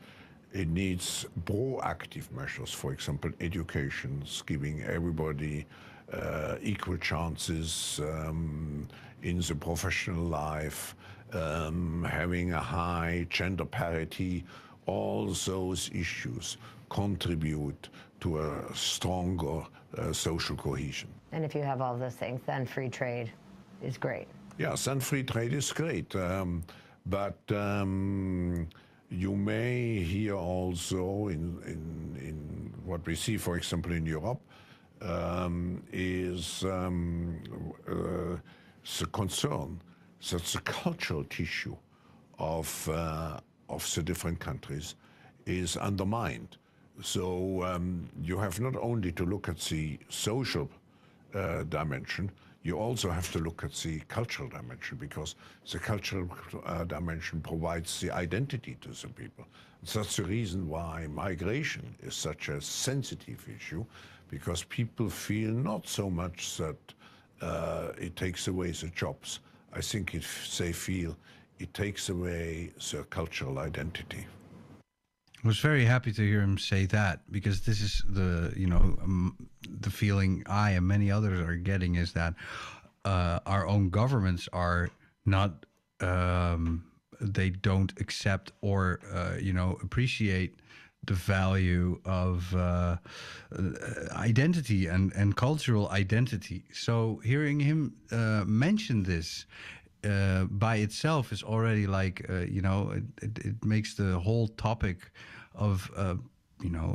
It needs proactive measures. For example, education, giving everybody equal chances in the professional life, having a high gender parity. All those issues contribute to a stronger social cohesion. And if you have all those things, then free trade is great. Yes, then free trade is great. But you may hear also in what we see, for example, in Europe, is the concern that the cultural tissue of the different countries is undermined. So you have not only to look at the social dimension, you also have to look at the cultural dimension, because the cultural dimension provides the identity to the people. That's the reason why migration is such a sensitive issue, because people feel not so much that it takes away the jobs. I think they feel it takes away their cultural identity. I was very happy to hear him say that, because this is the feeling I and many others are getting, is that our own governments are not, they don't accept or, appreciate the value of identity and cultural identity. So hearing him mention this by itself is already like, it makes the whole topic of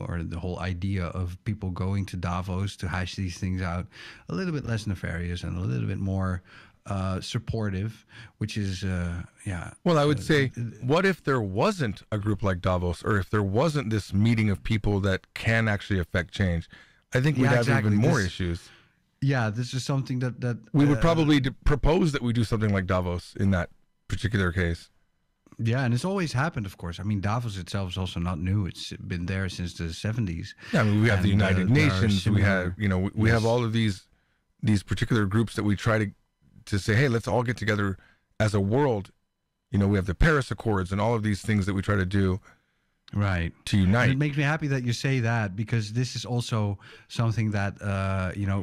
or the whole idea of people going to Davos to hash these things out a little bit less nefarious and a little bit more supportive, which is, Well, I would say, what if there wasn't a group like Davos, or if there wasn't this meeting of people that can actually affect change? I think we'd have exactly. even more issues. Yeah, this is something that We would probably propose that we do something like Davos in that particular case. Yeah, and it's always happened, of course. I mean, Davos itself is also not new. It's been there since the 70s. Yeah, I mean, we have the United Nations. We have, we Yes. have all of these particular groups that we try to say, hey, let's all get together as a world. We have the Paris Accords and all of these things that we try to do. Right. To unite. And it makes me happy that you say that, because this is also something that,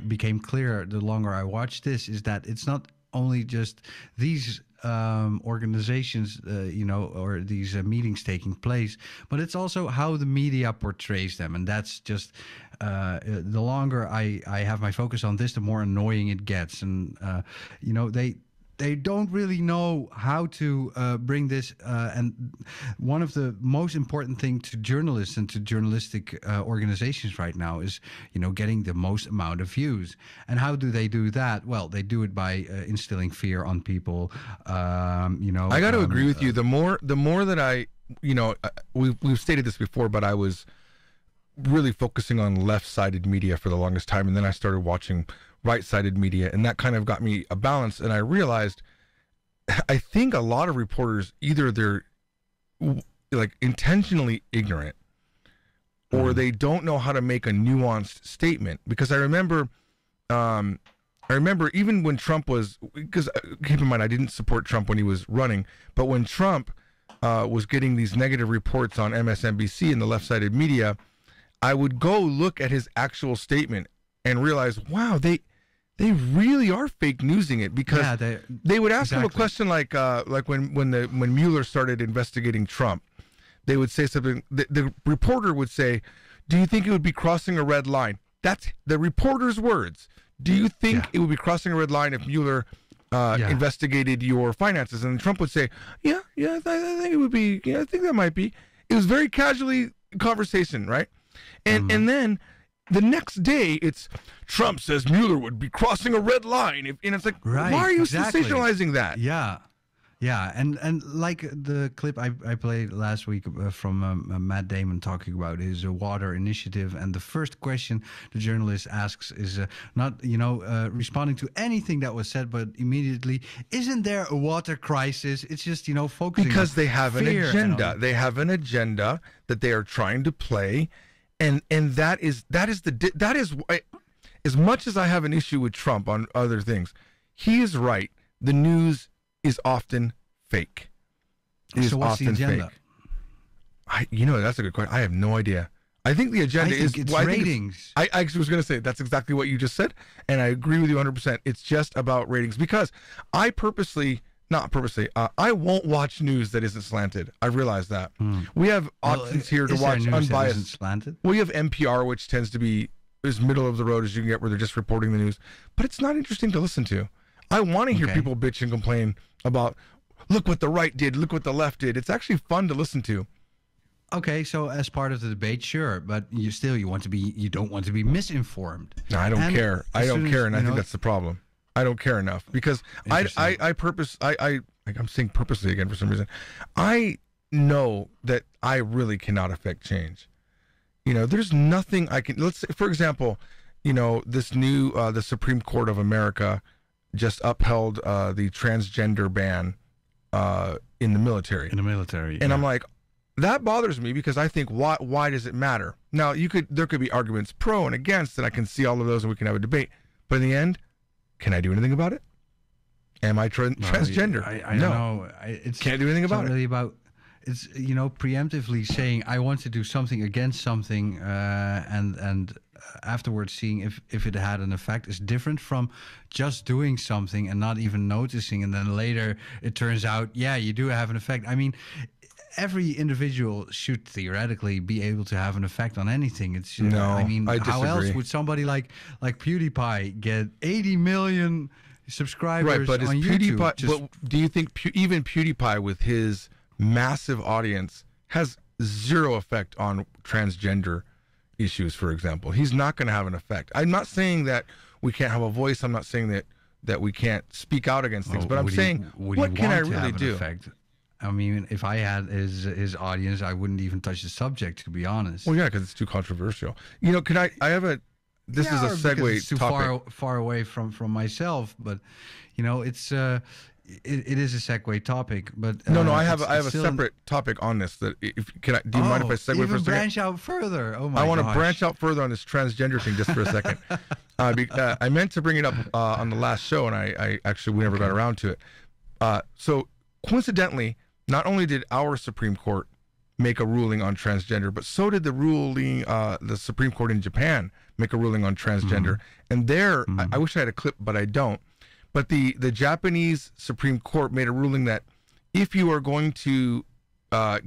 became clear the longer I watched this, is that it's not only just these organizations, or these meetings taking place, but it's also how the media portrays them. And that's just, the longer I have my focus on this, the more annoying it gets. And, they don't really know how to bring this. And one of the most important things to journalists and to journalistic organizations right now is, getting the most amount of views. And how do they do that? Well, they do it by instilling fear on people. I got to agree with you. The more that we've stated this before, but I was really focusing on left-sided media for the longest time, and then I started watching right-sided media, and that kind of got me a balance. And I realized, I think a lot of reporters, either they're like intentionally ignorant, or they don't know how to make a nuanced statement. Because I remember even when Trump was, because keep in mind, I didn't support Trump when he was running, but when Trump was getting these negative reports on MSNBC and the left-sided media, I would go look at his actual statement and realize, wow, they really are fake newsing it, because they would ask him a question like when Mueller started investigating Trump, they would say something. The reporter would say, "Do you think it would be crossing a red line?" That's the reporter's words. Do you think it would be crossing a red line if Mueller investigated your finances? And Trump would say, "Yeah, I think it would be. Yeah, I think that might be." It was very casually conversation, right? And then the next day, it's Trump says Mueller would be crossing a red line. And it's like, why are you sensationalizing that? Yeah. Yeah. And like the clip I played last week from Matt Damon talking about his water initiative. And the first question the journalist asks is not, responding to anything that was said, but immediately, isn't there a water crisis? It's just, focusing because on they have an fear agenda. They have an agenda that they are trying to play. And that is as much as I have an issue with Trump on other things, he is right. The news is often fake. So what's the agenda? Fake. That's a good question. I have no idea. I think the agenda it's ratings. I was going to say that's exactly what you just said, and I agree with you 100%. It's just about ratings, because I I won't watch news that isn't slanted. I realize that. We have options here to watch unbiased. Slanted? Well, you have NPR, which tends to be as middle of the road as you can get, where they're just reporting the news. But it's not interesting to listen to. I want to hear people bitch and complain about, look what the right did, look what the left did. It's actually fun to listen to. Okay, so as part of the debate, sure, but you don't want to be misinformed. No, I don't care. I don't care, and I think that's the problem. I don't care enough, because I'm saying purposely again for some reason. I know that I really cannot affect change. There's nothing I can. Let's say, for example, this new the Supreme Court of America just upheld the transgender ban in the military. And I'm like, that bothers me, because I think, why does it matter? Now there could be arguments pro and against, and I can see all of those, and we can have a debate. But in the end, can I do anything about it? Am I transgender? I don't know. Can't do anything about it. Really about it's preemptively saying I want to do something against something, and afterwards seeing if it had an effect is different from just doing something and not even noticing, and then later it turns out you do have an effect. I mean, every individual should theoretically be able to have an effect on anything. It's I disagree. How else would somebody like PewDiePie get 80 million subscribers but on YouTube? Do you think even PewDiePie, with his massive audience, has zero effect on transgender issues, for example. He's not going to have an effect. I'm not saying that we can't have a voice. I'm not saying that we can't speak out against things, but I'm saying, what can I really do? Effect? I mean, if I had his audience, I wouldn't even touch the subject, to be honest. Well, yeah, because it's too controversial. You know, I have a, this is a segue it's too topic. far away from myself, but, you know, it's it is a segue topic, but No, I have a separate topic on this. That do you mind if I segue for a second? Branch out further. Oh my! I want to branch out further on this transgender thing just for a second. I meant to bring it up on the last show, and I actually we never got around to it. So coincidentally, not only did our Supreme Court make a ruling on transgender, but so did the Supreme Court in Japan make a ruling on transgender. And there, I wish I had a clip, but I don't. But the Japanese Supreme Court made a ruling that if you are going to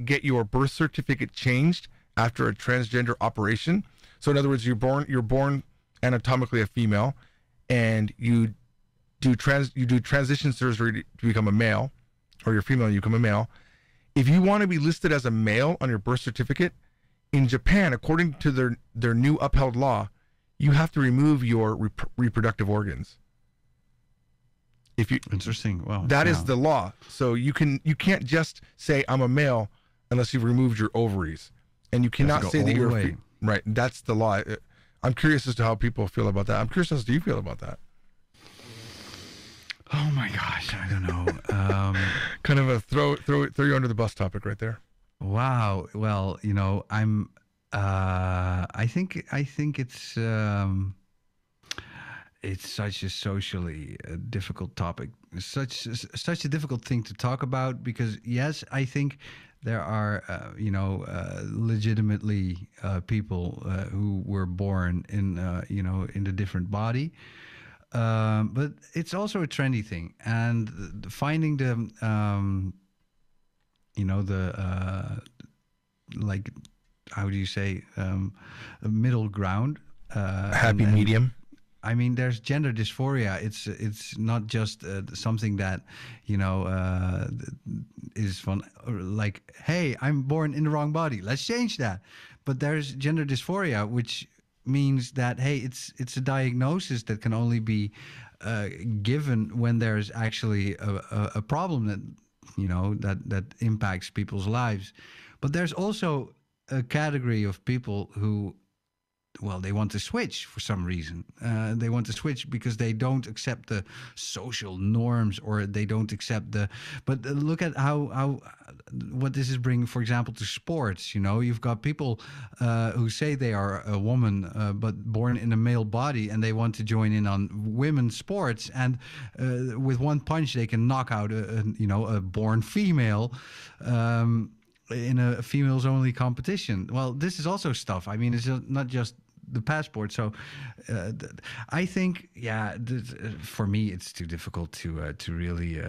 get your birth certificate changed after a transgender operation, so in other words, you're born anatomically a female, and you do transition surgery to become a male, or you're female and you become a male. If you want to be listed as a male on your birth certificate, in Japan, according to their new upheld law, you have to remove your reproductive organs. Interesting. Well, that is the law. So you can't just say I'm a male unless you've removed your ovaries, and you cannot say that you're right. That's the law. I'm curious as to how people feel about that. I'm curious as to how you feel about that. Oh my gosh, I don't know. Kind of a throw you under the bus topic right there. Wow. Well, you know, I'm. I think it's such a socially difficult topic, such a difficult thing to talk about, because yes, I think there are legitimately people who were born in in a different body, but it's also a trendy thing, and finding the like, how do you say, a middle ground, happy medium. I mean, there's gender dysphoria. It's not just something that, is fun. Like, hey, I'm born in the wrong body. Let's change that. But there's gender dysphoria, which means that, hey, it's a diagnosis that can only be given when there's actually a problem that impacts people's lives. But there's also a category of people who, well, they want to switch for some reason. They want to switch because they don't accept the social norms, or they don't accept but look at how what this is bringing, for example, to sports. You've got people who say they are a woman but born in a male body, and they want to join in on women's sports, and with one punch they can knock out a born female in a females only competition. Well, this is also stuff. I mean, it's not just the passport. So I think, for me, it's too difficult to really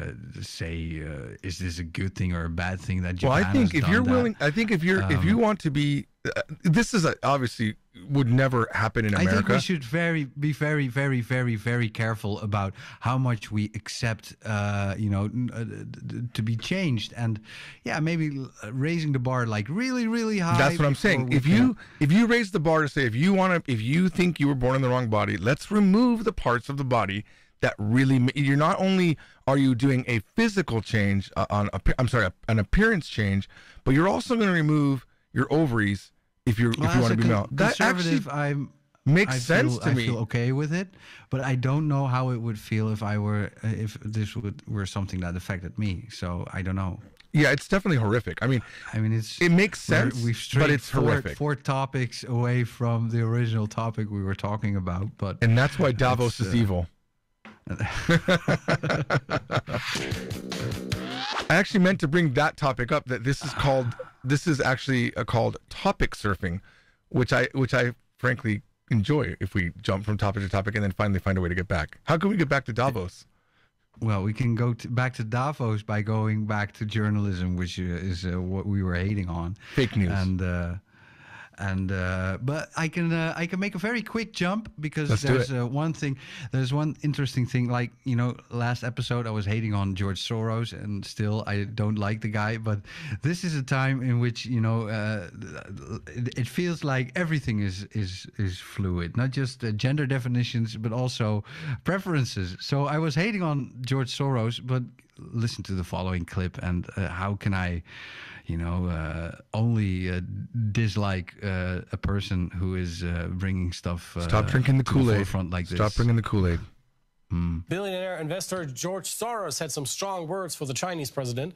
say, is this a good thing or a bad thing that Japan I think has if you're done willing, that. I think if you want to be, this is obviously would never happen in America. I think we should be very, very, very, very careful about how much we accept, to be changed, and maybe raising the bar like really, really high. That's what I'm saying. If you raise the bar to say, if you think you were born in the wrong body, let's remove the parts of the body that really. You're not only are you doing a physical change an appearance change, but you're also going to remove your ovaries. If you want to be male, that actually makes sense to me. I feel okay with it, but I don't know how it would feel if this were something that affected me. So I don't know. Yeah, it's definitely horrific. I mean, it makes sense, but it's horrific. 4 topics away from the original topic we were talking about, and that's why Davos is evil. I actually meant to bring that topic up. That this is actually called topic surfing, which I frankly enjoy. If we jump from topic to topic and then finally find a way to get back. How can we get back to Davos? Well, we can go back to Davos by going back to journalism, which is what we were hating on. Fake news. And And but I can make a very quick jump because Let's do there's it. one thing. There's one interesting thing. Like, you know, last episode I was hating on George Soros, and still I don't like the guy. But this is a time in which, you know, it feels like everything is fluid, not just gender definitions, but also preferences. So I was hating on George Soros, but listen to the following clip, and how can I, you know, only dislike a person who is bringing stuff. Stop drinking the to Kool-Aid. forefront like this. Stop drinking the Kool-Aid. Billionaire investor George Soros had some strong words for the Chinese president.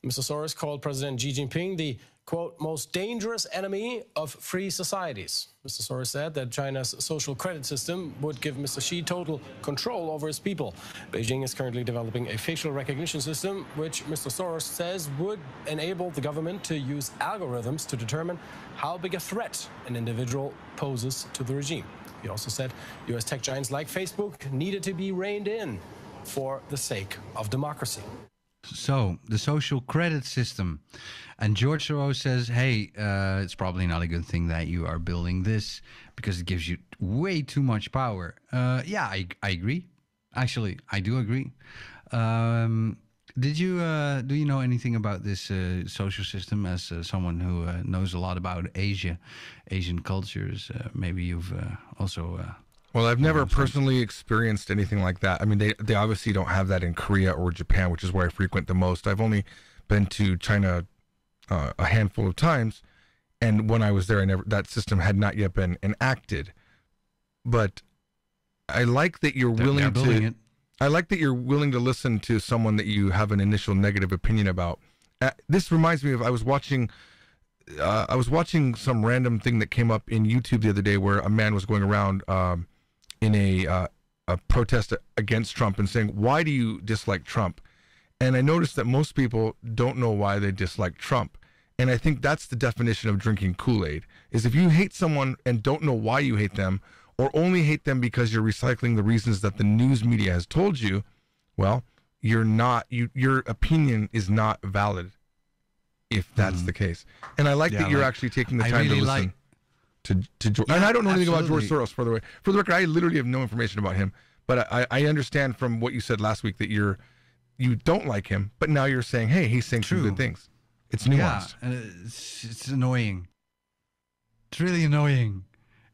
Mr. Soros called President Xi Jinping the, quote, most dangerous enemy of free societies. Mr. Soros said that China's social credit system would give Mr. Xi total control over his people. Beijing is currently developing a facial recognition system, which Mr. Soros says would enable the government to use algorithms to determine how big a threat an individual poses to the regime. He also said U.S. tech giants like Facebook needed to be reined in for the sake of democracy. So, the social credit system. And George Soros says, hey, it's probably not a good thing that you are building this because it gives you way too much power. Yeah, I agree. Actually, I do agree. Do you know anything about this social system as someone who knows a lot about Asian cultures? Maybe you've also... Well, I've never personally experienced anything like that. I mean, they obviously don't have that in Korea or Japan, which is where I frequent the most. I've only been to China a handful of times, and when I was there, that system had not yet been enacted. But I like that you're willing to. I like that you're willing to listen to someone that you have an initial negative opinion about. This reminds me of I was watching some random thing that came up in YouTube the other day where a man was going around in a protest against Trump and saying, why do you dislike Trump? And I noticed that most people don't know why they dislike Trump. And I think that's the definition of drinking Kool-Aid, is if you hate someone and don't know why you hate them, or only hate them because you're recycling the reasons that the news media has told you, well, your opinion is not valid if that's the case. And I like that you're actually taking the time to listen. To George. And I don't know anything about George Soros, for the way. For the record, I literally have no information about him. But I understand from what you said last week that you don't like him, but now you're saying, hey, he's saying some good things. It's nuanced. Yeah, it's annoying. It's really annoying.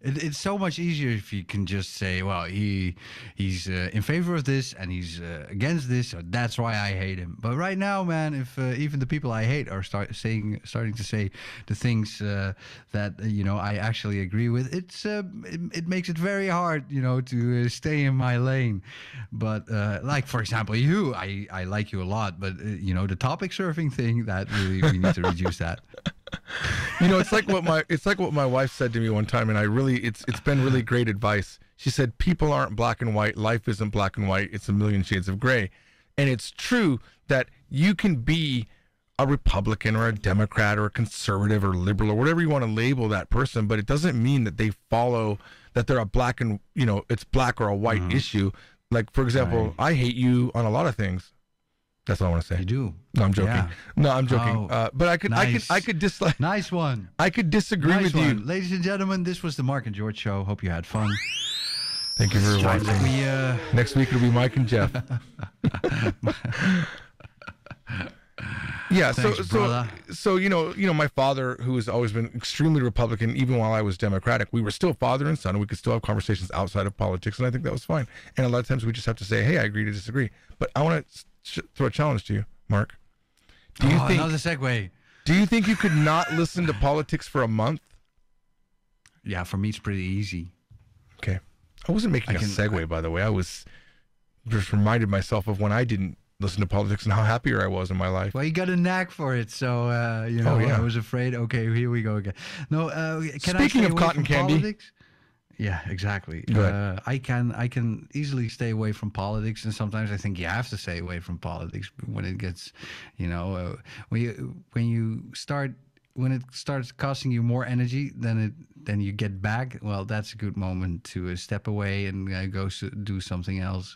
It's so much easier if you can just say, well, he's in favor of this and he's against this, so that's why I hate him. But right now, man, if even the people I hate are starting to say the things that I actually agree with, it makes it very hard, to stay in my lane. But like, for example, I like you a lot, but the topic surfing thing, that really we need to reduce that. It's like what my wife said to me one time, and it's been really great advice. She said, people aren't black and white, life isn't black and white, it's a million shades of gray. And it's true that you can be a Republican or a Democrat or a conservative or liberal or whatever you want to label that person, but it doesn't mean that they follow that they're a black and it's black or a white issue. Like, for example, I hate you on a lot of things. That's all I want to say. You do. No, I'm joking. Yeah. No, I'm joking. But I could dislike. Nice one. I could disagree with you, ladies and gentlemen. This was the Mark and George show. Hope you had fun. Thank you for watching. Next week it'll be Mike and Jeff. Yeah. Thanks, So my father, who has always been extremely Republican, even while I was Democratic, we were still father and son, and we could still have conversations outside of politics, and I think that was fine. And a lot of times we just have to say, hey, I agree to disagree. But I want to throw a challenge to you, Mark. Do you think another segue? Do you think you could not listen to politics for a month? Yeah, for me it's pretty easy. Okay, I wasn't making a segue, by the way. I was just reminded myself of when I didn't listen to politics and how happier I was in my life. Well, you got a knack for it, so I was afraid. Okay, here we go again. No, speaking of cotton candy. Politics? Yeah, exactly. I can easily stay away from politics, and sometimes I think you have to stay away from politics when it gets, when it starts costing you more energy than you get back. Well, that's a good moment to step away and go do something else.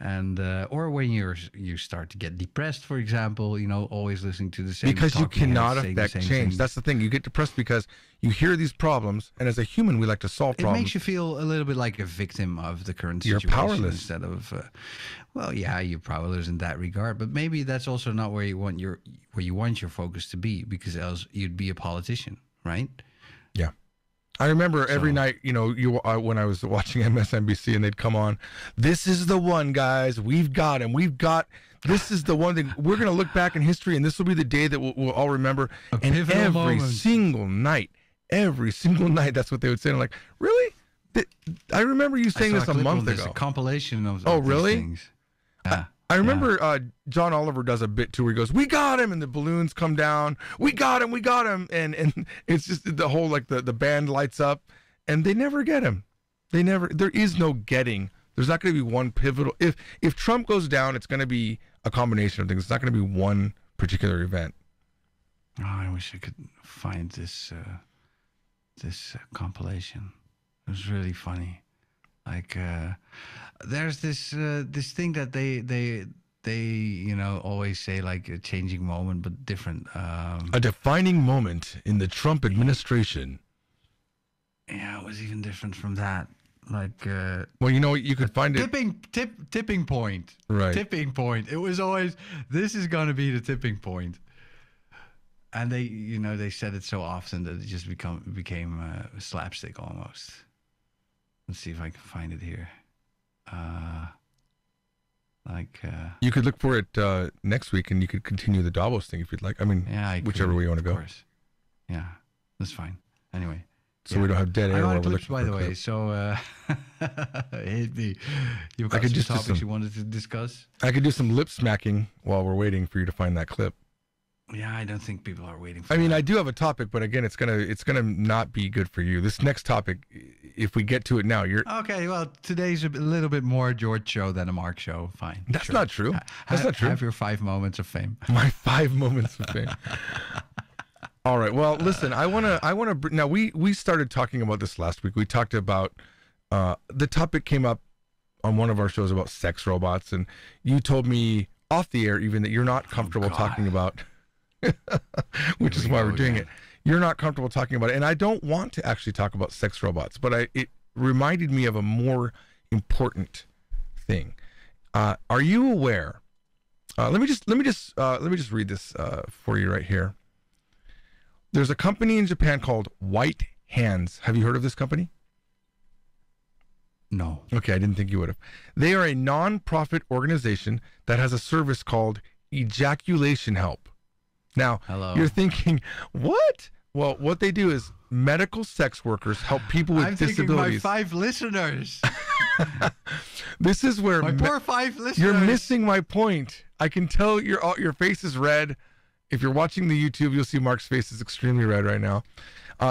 And or when you start to get depressed, for example, always listening to the same Because you talking heads cannot saying the affect same change. things. That's the thing. You get depressed because you hear these problems, and as a human, we like to solve It problems. makes you feel a little bit like a victim of the current You're situation powerless. instead of, well, yeah, you're powerless in that regard. But maybe that's also not where you want your focus to be, because else you'd be a politician, right? Yeah. I remember every night, when I was watching MSNBC and they'd come on, this is the one, guys. We've got him. This is the one thing. We're going to look back in history, and this will be the day that we'll all remember. And every single night, that's what they would say. And I'm like, really? I remember you saying this a month ago. A compilation of Oh, these really? things. Yeah. I remember John Oliver does a bit too where he goes, we got him, and the balloons come down. We got him. And it's just the whole, like, the band lights up, and they never get him. There is no getting. There's not going to be one pivotal. If Trump goes down, it's going to be a combination of things. It's not going to be one particular event. Oh, I wish I could find this compilation. It was really funny. Like, there's this thing that they always say, like, a changing moment, but different. A defining moment in the Trump administration. Yeah, it was even different from that. Like, well, you could find it. Tipping point. Right. Tipping point. It was always, this is going to be the tipping point. And they said it so often that it just became slapstick almost. Let's see if I can find it here. You could look for it next week, and you could continue the Davos thing if you'd like. I mean, whichever way you want to go. Of course. Yeah, that's fine. Anyway. So we don't have dead air while we're looking by the way. So hit me. You've got some topics you wanted to discuss? I could do some lip smacking while we're waiting for you to find that clip. Yeah, I don't think people are waiting for I mean, I do have a topic, but again, it's gonna not be good for you. This next topic, if we get to it now, you're okay. Well, today's a little bit more George show than a Mark show. Fine. That's not true. That's not true. Have your 5 moments of fame. My 5 moments of fame. All right. Well, listen. I wanna. Now we started talking about this last week. We talked about the topic came up on one of our shows about sex robots, and you told me off the air even that you're not comfortable talking about. Which is why we're doing it. You're not comfortable talking about it, and I don't want to actually talk about sex robots, but it reminded me of a more important thing. Are you aware? Let me just read this for you right here. There's a company in Japan called White Hands. Have you heard of this company? No. Okay, I didn't think you would have. They are a non-profit organization that has a service called Ejaculation Help. Now, You're thinking, what? Well, what they do is medical sex workers help people with disabilities. I'm thinking my 5 listeners. This is where my poor 5 listeners. You're missing my point. I can tell your face is red. If you're watching the YouTube, you'll see Mark's face is extremely red right now.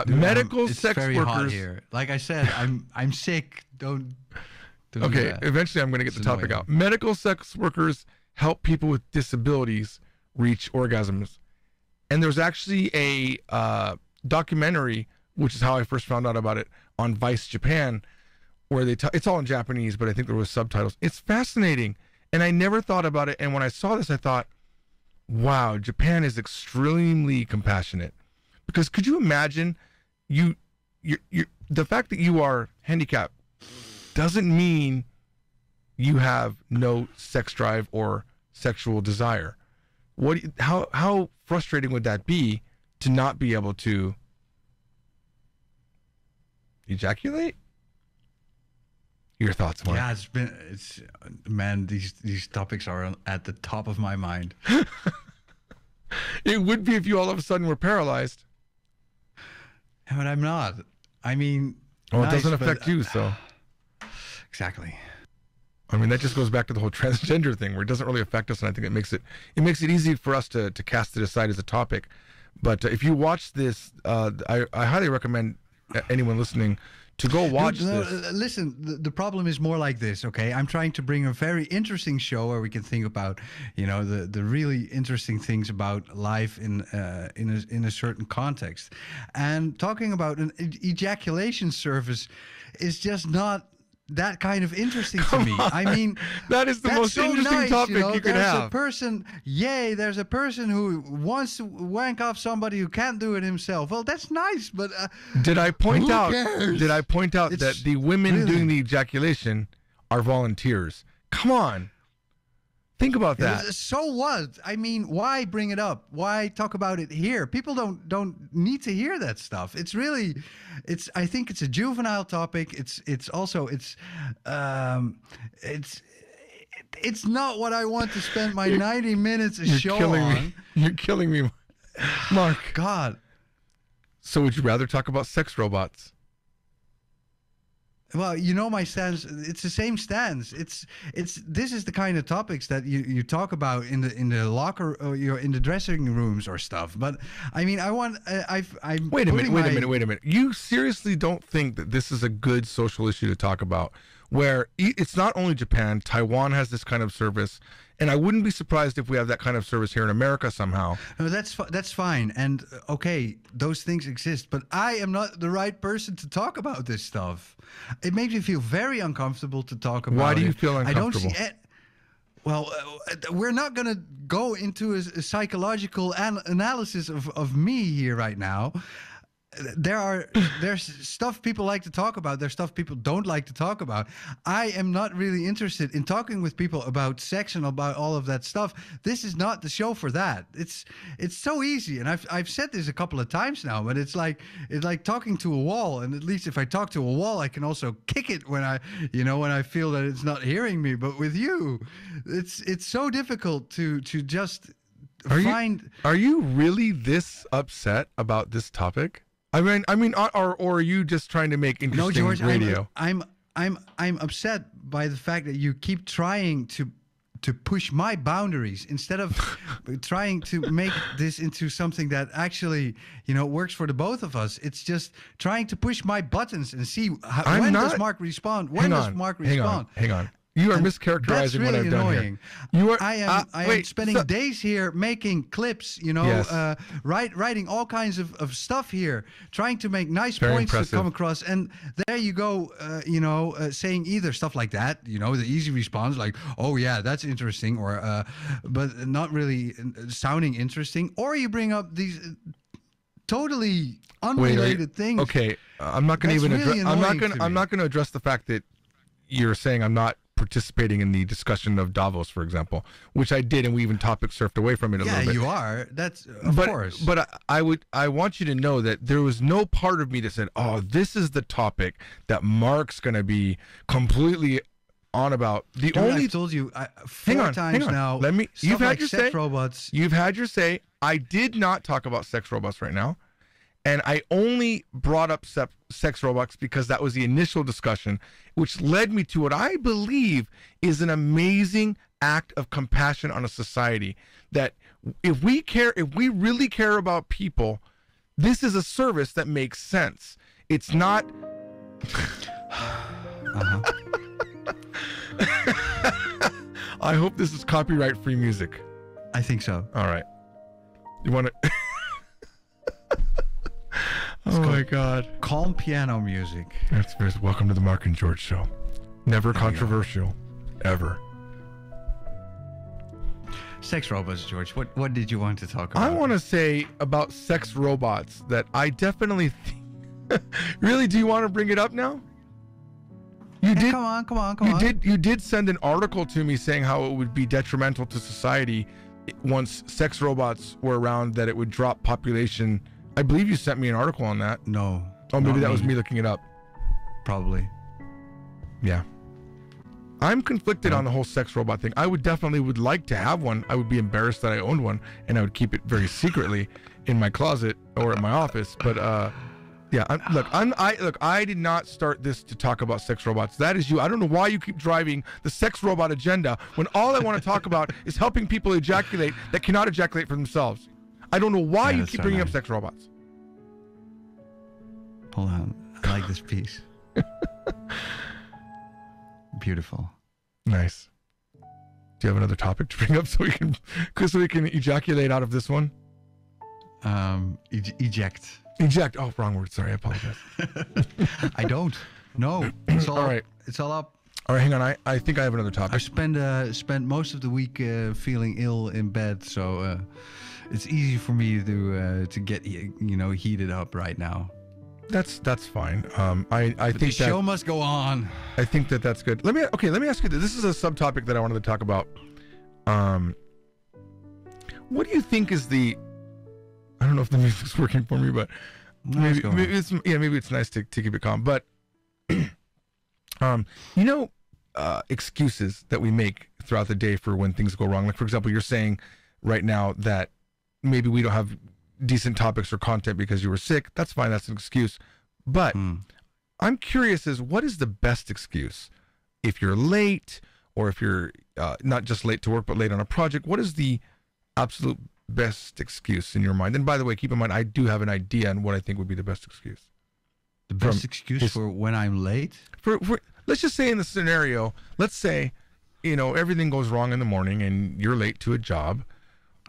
Medical sex very workers. Hot here. Like I said, I'm sick. Don't okay, do that. Eventually I'm going to get the topic out. Medical sex workers help people with disabilities reach orgasms. And there's actually a documentary, which is how I first found out about it, on Vice Japan, where it's all in Japanese, but I think there was subtitles. It's fascinating, and I never thought about it. And when I saw this, I thought, wow, Japan is extremely compassionate. Because could you imagine, the fact that you are handicapped doesn't mean you have no sex drive or sexual desire. How frustrating would that be to not be able to ejaculate? Your thoughts, Mark? Yeah, man, these topics are at the top of my mind. It would be if you all of a sudden were paralyzed. But I'm not. I mean, well, it doesn't affect you, so. Exactly. I mean, that just goes back to the whole transgender thing, where it doesn't really affect us, and I think it makes it easy for us to cast it aside as a topic. But if you watch this, I highly recommend anyone listening to go watch this. Listen, the problem is more like this, okay? I'm trying to bring a very interesting show where we can think about, the really interesting things about life in a certain context. And talking about an ejaculation service is just not that kind of interesting to me. I mean, that is the that's most so interesting nice, topic you know? you could There's have. a person, there's a person who wants to wank off somebody who can't do it himself. Well, that's nice, but Did I point who out? cares? Did I point out It's that the women really- doing the ejaculation are volunteers? Come on, think about that. So what? I mean, why bring it up? Why talk about it here? People don't need to hear that stuff. It's really, I think it's a juvenile topic. It's also it's not what I want to spend my 90 minutes a You're show killing on. me. You're killing me, Mark. God. So would you rather talk about sex robots? Well, you know my stance. It's the same stance. It's this is the kind of topics that you talk about in the locker, in the dressing rooms or stuff. But I mean, I'm Wait a putting minute. You seriously don't think that this is a good social issue to talk about? Where it's not only Japan, Taiwan has this kind of service, and I wouldn't be surprised if we have that kind of service here in America somehow. No, that's fine, and okay, those things exist, but I am not the right person to talk about this stuff. It makes me feel very uncomfortable to talk about. Why do you it. feel I don't uncomfortable? see it. Well, we're not going to go into a psychological analysis of me here right now. There's stuff people like to talk about. There's stuff people don't like to talk about. I am not really interested in talking with people about sex and about all of that stuff. This is not the show for that. It's so easy, and I've said this a couple of times now, but it's like talking to a wall. And at least if I talk to a wall, I can also kick it when I feel that it's not hearing me. But with you, it's so difficult to just find. Are you really this upset about this topic? I mean, or are you just trying to make interesting No, George, radio? I'm upset by the fact that you keep trying to push my boundaries instead of trying to make this into something that actually, works for the both of us. It's just trying to push my buttons and see does Mark respond? When does Mark respond? Hang on. You are mischaracterizing That's really what I've annoying. done here. You are. I am spending days here making clips, Yes. writing all kinds of stuff here, trying to make nice Very points impressive. to come across. And there you go, saying either stuff like that, the easy response, like, oh yeah, that's interesting, or but not really sounding interesting, or you bring up these totally unrelated things. Okay, I'm not going to That's even. really annoying to I'm me. not going to address the fact that you're saying I'm not participating in the discussion of Davos, for example, which I did, and we even topic surfed away from it a Yeah, little bit. you are. That's of course. But I want you to know that there was no part of me that said, "Oh, this is the topic that Mark's going to be completely on about." The Dude, only I've told you four times now. Let me. Stuff You've had like your sex say. robots. You've had your say. I did not talk about sex robots right now. And I only brought up sex robots because that was the initial discussion, which led me to what I believe is an amazing act of compassion on a society. That if we really care about people, this is a service that makes sense. It's not. I hope this is copyright-free music. I think so. All right. You want to? Oh my God. Calm piano music. Welcome to the Mark and George Show. Never controversial, ever. Sex robots, George. What did you want to talk about? I want to say about sex robots that I definitely think. Really, do you want to bring it up now? You did. Come on. You did send an article to me saying how it would be detrimental to society once sex robots were around, that it would drop population. I believe you sent me an article on that. No. Oh, maybe not that was me looking it up. Probably. Yeah. I'm conflicted on the whole sex robot thing. I would like to have one. I would be embarrassed that I owned one, and I would keep it very secretly in my closet or at my office. But yeah, I did not start this to talk about sex robots. That is you. I don't know why you keep driving the sex robot agenda when all I want to talk about is helping people ejaculate that cannot ejaculate for themselves. I don't know why you keep bringing up sex robots. Hold on. I like this piece. Beautiful. Nice. Do you have another topic to bring up so we can ejaculate out of this one? Eject. Eject. Oh, wrong word. Sorry, I apologize. I don't. No. It's all right. It's all up. All right, hang on. I think I have another I topic. spent most of the week feeling ill in bed, so it's easy for me to get heated up right now. That's fine. I But the think show that must go on. I think that's good. Let me ask you this. This is a subtopic that I wanted to talk about. What do you think is the? I don't know if the music's working for me, but maybe it's nice to keep it calm. But excuses that we make throughout the day for when things go wrong. Like, for example, you're saying right now that maybe we don't have decent topics or content because you were sick. That's fine. That's an excuse. But I'm curious as what is the best excuse if you're late or if you're not just late to work, but late on a project? What is the absolute best excuse in your mind? And by the way, keep in mind, I do have an idea on what I think would be the best excuse. The best excuse for when I'm late? For let's just say in the scenario, let's say, everything goes wrong in the morning and you're late to a job.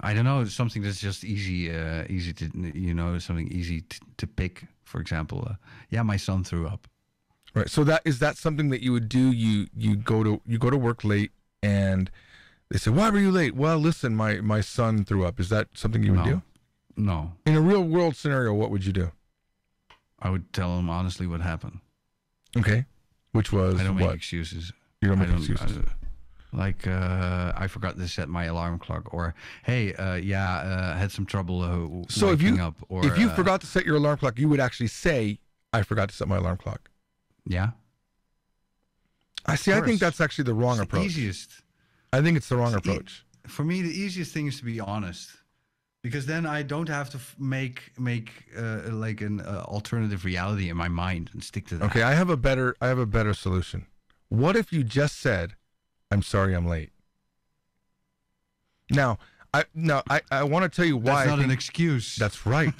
I don't know, something that's just easy to, something easy to pick. For example, my son threw up. Right. So is that something that you would do? You go to work late and they say, why were you late? Well, listen, my son threw up. Is that something you would do? No. In a real world scenario, what would you do? I would tell him honestly what happened. Okay. Which was I don't what? make excuses. You don't make excuses. I forgot to set my alarm clock, or hey, had some trouble so waking up. Or if you forgot to set your alarm clock, you would actually say, I forgot to set my alarm clock. Yeah. I think that's actually the wrong approach. Easiest. I think it's the wrong approach. For me, the easiest thing is to be honest, because then I don't have to make like an alternative reality in my mind and stick to that. Okay, I have a better solution. What if you just said, I'm sorry I'm late? Now, I want to tell you why. That's not an excuse. That's right.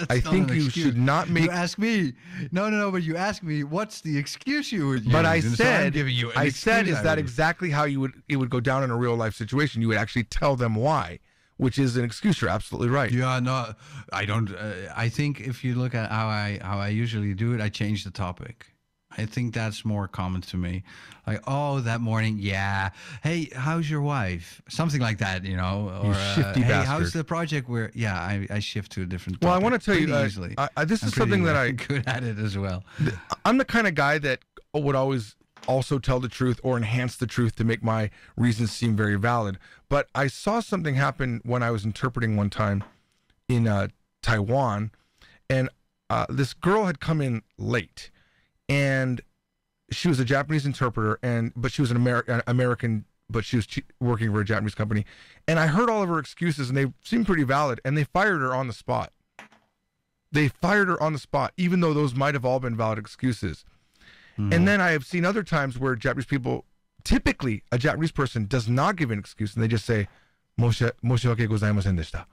I think you should not make. You ask me. No. But you ask me, what's the excuse you would use? But I And so I'm said, giving you an is excuse that exactly how it would go down in a real life situation? You would actually tell them why, which is an excuse. You're absolutely right. Yeah, no, I don't. I think if you look at how I usually do it, I change the topic. I think that's more common to me. Like, oh, that morning, yeah. Hey, how's your wife? Something like that, Or You shifty hey, bastard. how's the project? Where I shift to a different. Well, I topic want to tell you, pretty easily. this I'm is something that I good at it as well. I'm the kind of guy that would always also tell the truth or enhance the truth to make my reasons seem very valid. But I saw something happen when I was interpreting one time in Taiwan, and this girl had come in late, and she was a Japanese interpreter, but she was an American, but she was working for a Japanese company. And I heard all of her excuses, and they seemed pretty valid, and they fired her on the spot. They fired her on the spot, even though those might have all been valid excuses. And then I have seen other times where Japanese people, typically a Japanese person does not give an excuse, and they just say, "Moshiwake gozaimasen deshita,"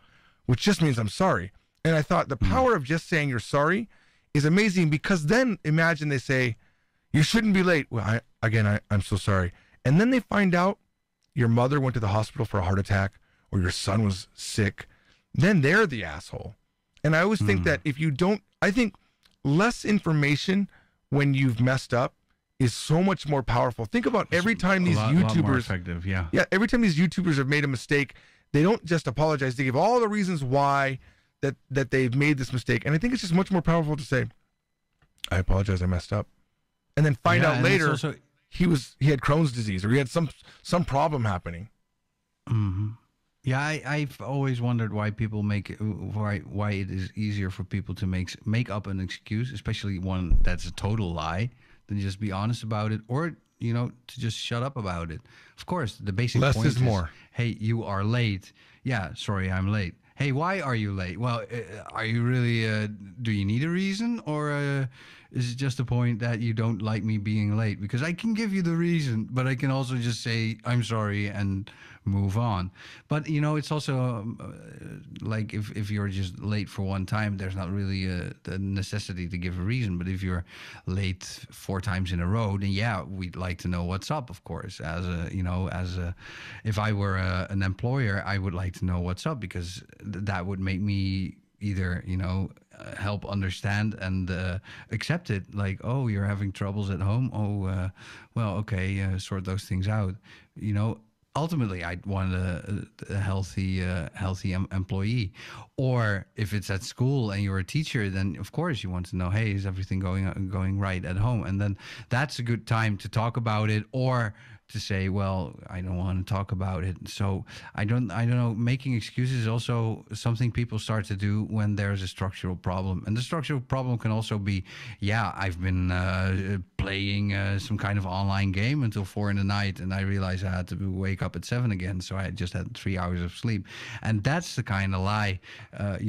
which just means I'm sorry. And I thought the power of just saying you're sorry is amazing, because then imagine they say, you shouldn't be late. Well, I'm so sorry. And then they find out your mother went to the hospital for a heart attack or your son was sick. Then they're the asshole. And I always think that I think less information when you've messed up is so much more powerful. Think about every time these lot more YouTubers, effective, yeah. Yeah, every time these YouTubers have made a mistake, they don't just apologize. They give all the reasons why that they've made this mistake. And I think it's just much more powerful to say, I apologize, I messed up. And then find out later he had Crohn's disease or he had some problem happening. Mm-hmm. Yeah, I've always wondered why people why it is easier for people to make up an excuse, especially one that's a total lie, than just be honest about it, or to just shut up about it. Of course, the basic less point is more. Hey, you are late. Yeah, sorry, I'm late. Hey, why are you late? Well, are you really? Do you need a reason, or is it just a point that you don't like me being late? Because I can give you the reason, but I can also just say I'm sorry and move on. But it's also like if you're just late for one time, there's not really the necessity to give a reason. But if you're late 4 times in a row, then yeah, we'd like to know what's up. Of course, if I were an employer, I would like to know what's up, because that would make me either, help understand and accept it. Like, oh, you're having troubles at home. Oh, well, okay, sort those things out. Ultimately, I'd want a healthy employee. Or if it's at school and you're a teacher, then of course you want to know, hey, is everything going right at home? And then that's a good time to talk about it, or to say, well, I don't want to talk about it. So I don't know. Making excuses is also something people start to do when there's a structural problem. And the structural problem can also be, I've been playing some kind of online game until 4 a.m, and I realized I had to wake up at 7 again. So I just had 3 hours of sleep. And that's the kind of lie,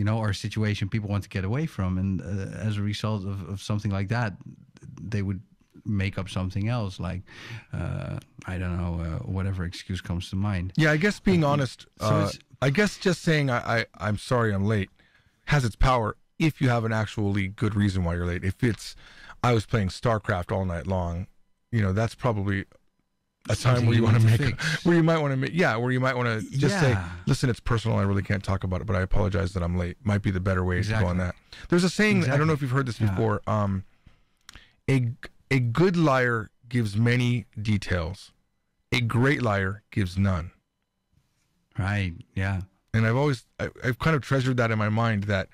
or situation people want to get away from. And as a result of something like that, they would make up something else, like I don't know, whatever excuse comes to mind. Yeah, I guess being honest, I guess just saying I'm sorry I'm late has its power if you have an actually good reason why you're late. If it's I was playing StarCraft all night long, that's probably a time where you want to make where you might want to just say, listen, it's personal, I really can't talk about it, but I apologize that I'm late. Might be the better way to go on that. There's a saying, I don't know if you've heard this before, a good liar gives many details. A great liar gives none. Right, yeah. And I've kind of treasured that in my mind, that,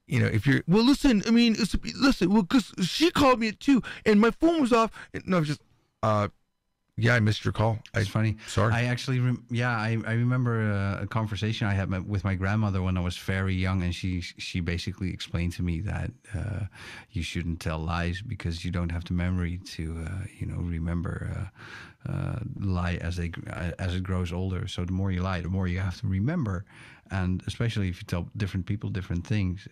if you're, well, listen, because she called me at 2 and my phone was off. No, just, I missed your call. It's funny. Sorry. I actually, I remember a conversation I had with my grandmother when I was very young, and she basically explained to me that you shouldn't tell lies because you don't have the memory to, remember lie as it grows older. So the more you lie, the more you have to remember, and especially if you tell different people different things,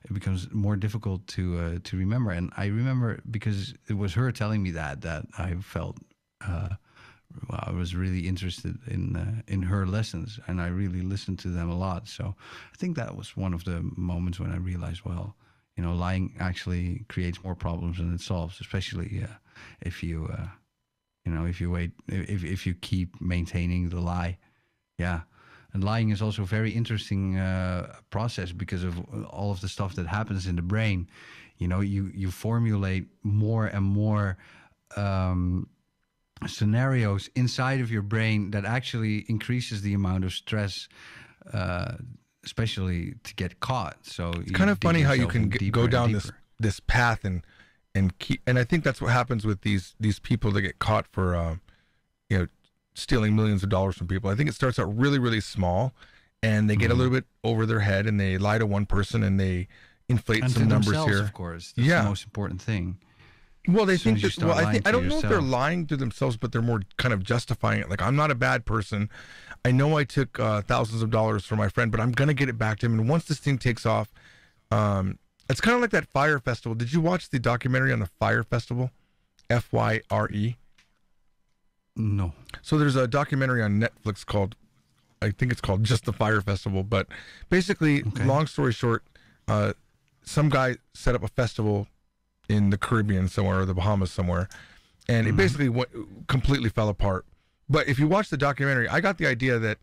it becomes more difficult to remember. And I remember, because it was her telling me that I felt I was really interested in her lessons, and I really listened to them a lot. So I think that was one of the moments when I realized, well, lying actually creates more problems than it solves, especially if you if you keep maintaining the lie. Yeah. And lying is also a very interesting process because of all of the stuff that happens in the brain. You formulate more and more scenarios inside of your brain that actually increases the amount of stress, especially to get caught. So it's kind of funny how you can go down this path and I think that's what happens with these people that get caught for stealing millions of dollars from people. I think it starts out really, really small, and they get a little bit over their head, and they lie to one person, and they inflate some numbers here. Of course, that's the most important thing. Well, they think that, I don't know if they're lying to themselves, but they're more kind of justifying it. Like, I'm not a bad person. I know I took thousands of dollars from my friend, but I'm going to get it back to him. And once this thing takes off, it's kind of like that Fyre Festival. Did you watch the documentary on the Fyre Festival? Fyre? No. So there's a documentary on Netflix called, I think it's called just the Fyre Festival. But basically, long story short, some guy set up a festival in the Caribbean somewhere, or the Bahamas somewhere, and it basically completely fell apart. But if you watch the documentary, I got the idea that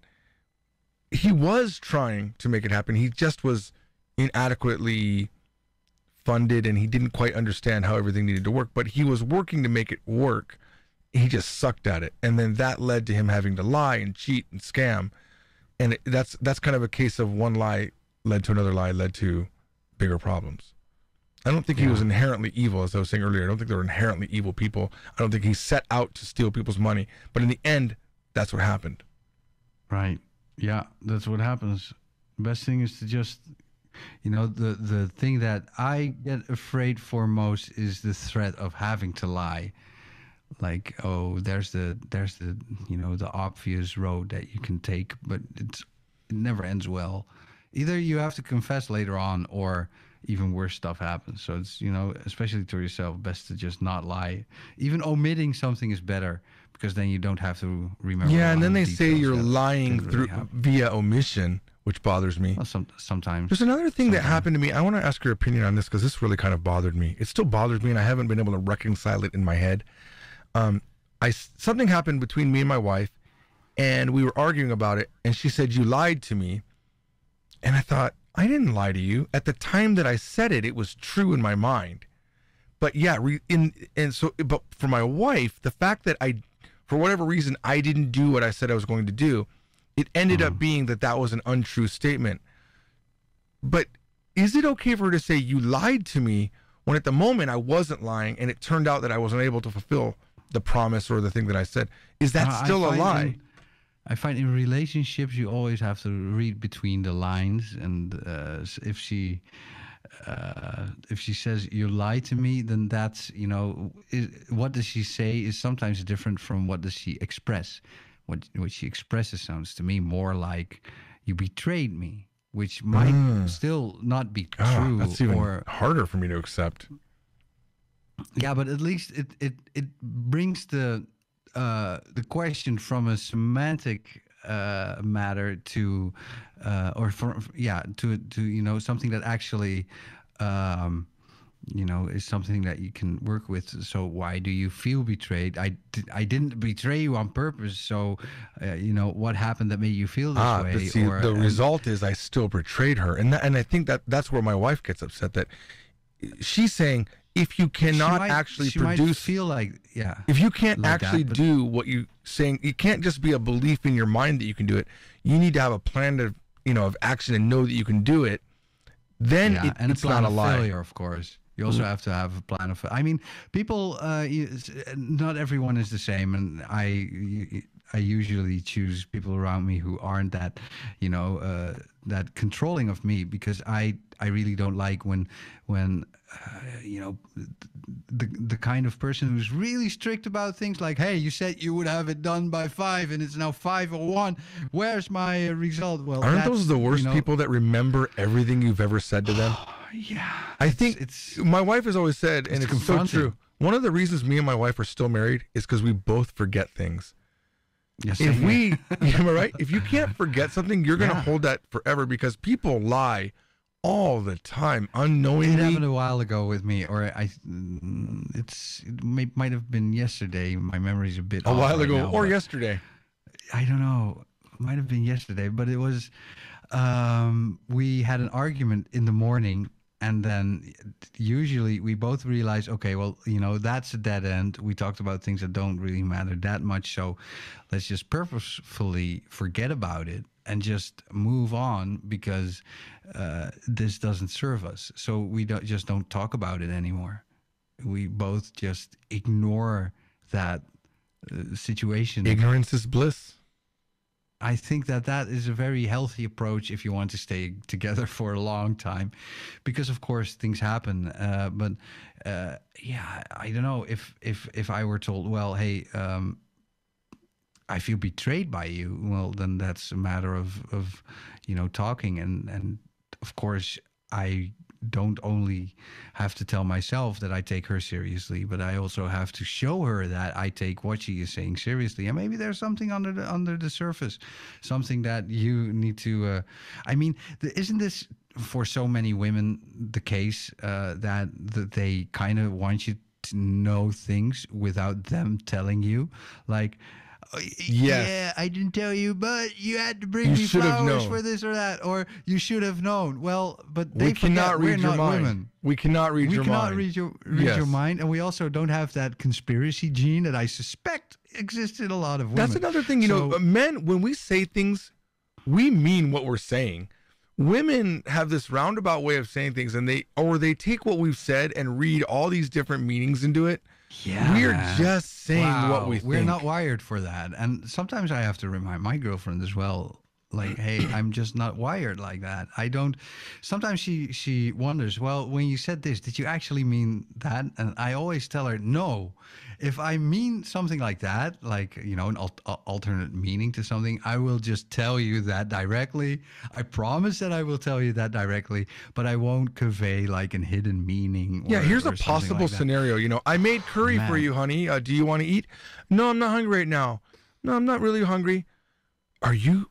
he was trying to make it happen. He just was inadequately funded, and he didn't quite understand how everything needed to work. But he was working to make it work. He just sucked at it, and then that led to him having to lie and cheat and scam. And that's kind of a case of one lie led to another lie, led to bigger problems. I don't think he was inherently evil, as I was saying earlier. I don't think they were inherently evil people. I don't think he set out to steal people's money. But in the end, that's what happened. Right. Yeah, that's what happens. The best thing is to just, the thing that I get afraid for most is the threat of having to lie. Like, oh, there's the the obvious road that you can take, but it never ends well. Either you have to confess later on, or even worse stuff happens. So it's, especially to yourself, best to just not lie. Even omitting something is better, because then you don't have to remember. Yeah, and then they say you're lying via omission, which bothers me. Well, sometimes. There's another thing that happened to me. I want to ask your opinion on this, because this really kind of bothered me. It still bothers me, and I haven't been able to reconcile it in my head. Something happened between me and my wife, and we were arguing about it, and she said, "You lied to me." And I thought, I didn't lie to you. At the time that I said it, it was true in my mind. But yeah, but for my wife, the fact that for whatever reason, I didn't do what I said I was going to do, it ended up being that was an untrue statement. But is it okay for her to say you lied to me when at the moment I wasn't lying and it turned out that I wasn't able to fulfill the promise or the thing that I said? Is that still a lie? I find in relationships you always have to read between the lines, and if she says you lied to me, then that's, what does she say is sometimes different from what does she express. What she expresses sounds to me more like you betrayed me, which might still not be true. That's even harder for me to accept. Yeah, but at least it brings the question from a semantic matter to something that actually is something that you can work with. So why do you feel betrayed? I didn't betray you on purpose. So what happened that made you feel this way? But see, the result is I still betrayed her, and I think that's where my wife gets upset, that she's saying, if you cannot actually produce, feel like, if you can't actually do what you saying, it can't just be a belief in your mind that you can do it. You need to have a plan of action and know that you can do it. Then it's not a lie. Failure, of course. You also have to have a plan of. I mean, people. Not everyone is the same, and I usually choose people around me who aren't that, that controlling of me, because I really don't like when the kind of person who's really strict about things, like, hey, you said you would have it done by 5 and it's now 5:01. Where's my result? Well, aren't those the worst people that remember everything you've ever said to them? Yeah, I think my wife has always said, and it's so true. One of the reasons me and my wife are still married is because we both forget things. Yes, if we, am I right? If you can't forget something, you're going to hold that forever, because people lie all the time, unknowingly. It happened a while ago with me, or might have been yesterday. My memory's a bit a while ago, now, or yesterday. I don't know. It might have been yesterday, but it was. We had an argument in the morning, and then usually we both realize, okay, well, that's a dead end. We talked about things that don't really matter that much, so let's just purposefully forget about it and just move on, because this doesn't serve us. So we don't talk about it anymore. We both just ignore that situation. Ignorance is bliss. I think that is a very healthy approach if you want to stay together for a long time, because of course things happen. But I don't know if I were told, well, hey, I feel betrayed by you. Well, then that's a matter of talking, and of course I don't only have to tell myself that I take her seriously, but I also have to show her that I take what she is saying seriously. And maybe there's something under the surface, something that you need to. Isn't this for so many women the case that they kind of want you to know things without them telling you, like? Yes. Yeah, I didn't tell you, but you had to bring me flowers for this or that, or you should have known. Well, but we cannot read your mind. Women. We cannot read your mind. We cannot read your mind, and we also don't have that conspiracy gene that I suspect exists in a lot of women. That's another thing, men, when we say things, we mean what we're saying. Women have this roundabout way of saying things, and they take what we've said and read all these different meanings into it. Yeah. We're just saying what we think. We're not wired for that. And sometimes I have to remind my girlfriend as well, like, hey, I'm just not wired like that. I don't. Sometimes she wonders, well, when you said this, did you actually mean that? And I always tell her, no. If I mean something like that, like, an alternate meaning to something, I will just tell you that directly. I promise that I will tell you that directly, but I won't convey like a hidden meaning. Here's a possible scenario. I made curry for you, honey. Do you want to eat? No, I'm not hungry right now. No, I'm not really hungry. Are you?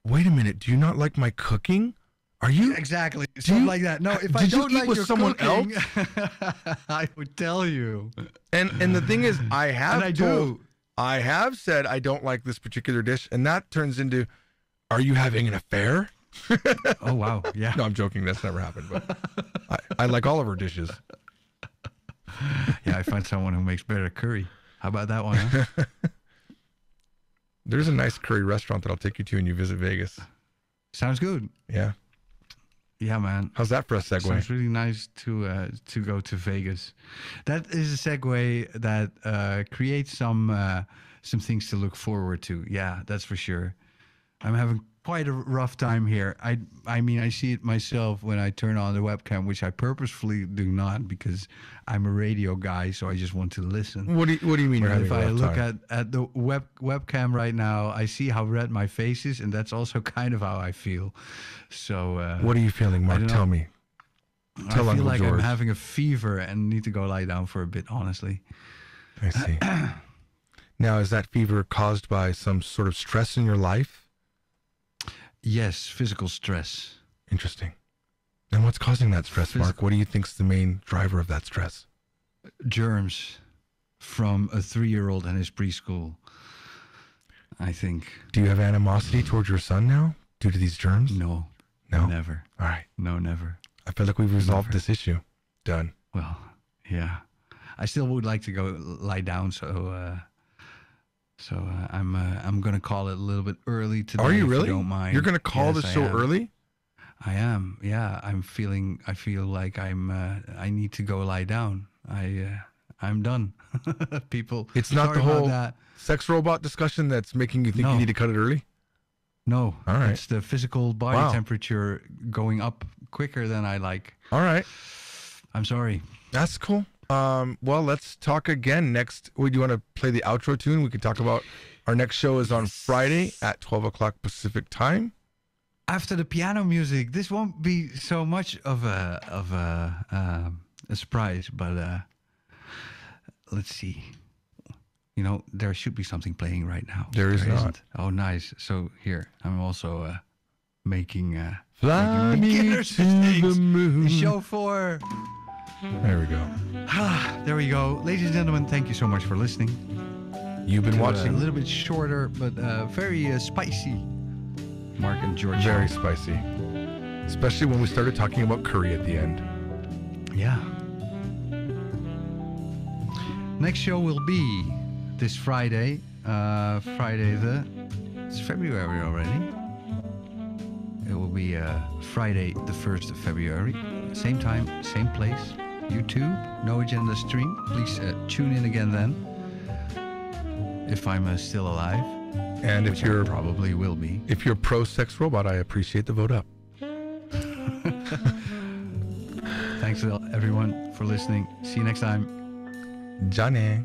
Wait a minute. Do you not like my cooking? Are you exactly something like that? No, if I don't like with someone else, I would tell you. And the thing is, I have said I don't like this particular dish, and that turns into, are you having an affair? Oh wow, yeah. No, I'm joking. That's never happened. But I like all of her dishes. Yeah, I find someone who makes better curry. How about that one? Huh? There's a nice curry restaurant that I'll take you to when you visit Vegas. Sounds good. Yeah. Yeah, man. How's that for a segue? Sounds really nice to go to Vegas. That is a segue that creates some things to look forward to. Yeah, that's for sure. I'm having quite a rough time here. I mean, I see it myself when I turn on the webcam, which I purposefully do not because I'm a radio guy, so I just want to listen. What do you mean you're having If a I rough look time? at the webcam right now, I see how red my face is, and that's also kind of how I feel. So What are you feeling, Mark? don't know. Tell me. I Tell feel Uncle like I'm George. having a fever and need to go lie down for a bit, honestly. I see. Now, is that fever caused by some sort of stress in your life? Yes, physical stress. Interesting. And what's causing that stress, Mark? Physical. What do you think's the main driver of that stress? Germs from a 3-year-old and his preschool, I think. Do you have animosity towards your son now due to these germs? No. No? Never. All right. No, never. I feel like we've resolved Never. this issue. Done. Well, yeah. I still would like to go lie down, so I'm gonna call it a little bit early today. Are you if really? don't mind. You're going to call Yes, this I so am. early? I am. Yeah, I feel like I need to go lie down. I'm done. People. It's not sorry the about whole that. sex robot discussion that's making you think No. you need to cut it early? No. All right. It's the physical body Wow. temperature going up quicker than I like. All right. I'm sorry. That's cool. Well, let's talk again next. Do you want to play the outro tune? We can talk about our next show is on Friday at 12 o'clock Pacific time. After the piano music, this won't be so much of a surprise, but let's see. You know, there should be something playing right now. There is not. isn't. Oh, nice. So here, I'm also making Fly making me beginners to mistakes the moon. in show 4. There we go. There we go. Ladies and gentlemen, thank you so much for listening. You've been To, watching. a little bit shorter, but very spicy. Mark and George. Very show. spicy. Especially when we started talking about curry at the end. Yeah. Next show will be this Friday. It's February already. It will be Friday, the 1st of February. Same time, same place. YouTube, No Agenda Stream. Please tune in again then. If I'm still alive. And Which if you're I probably will be. If you're pro sex robot, I appreciate the vote up. Thanks everyone for listening. See you next time. Johnny.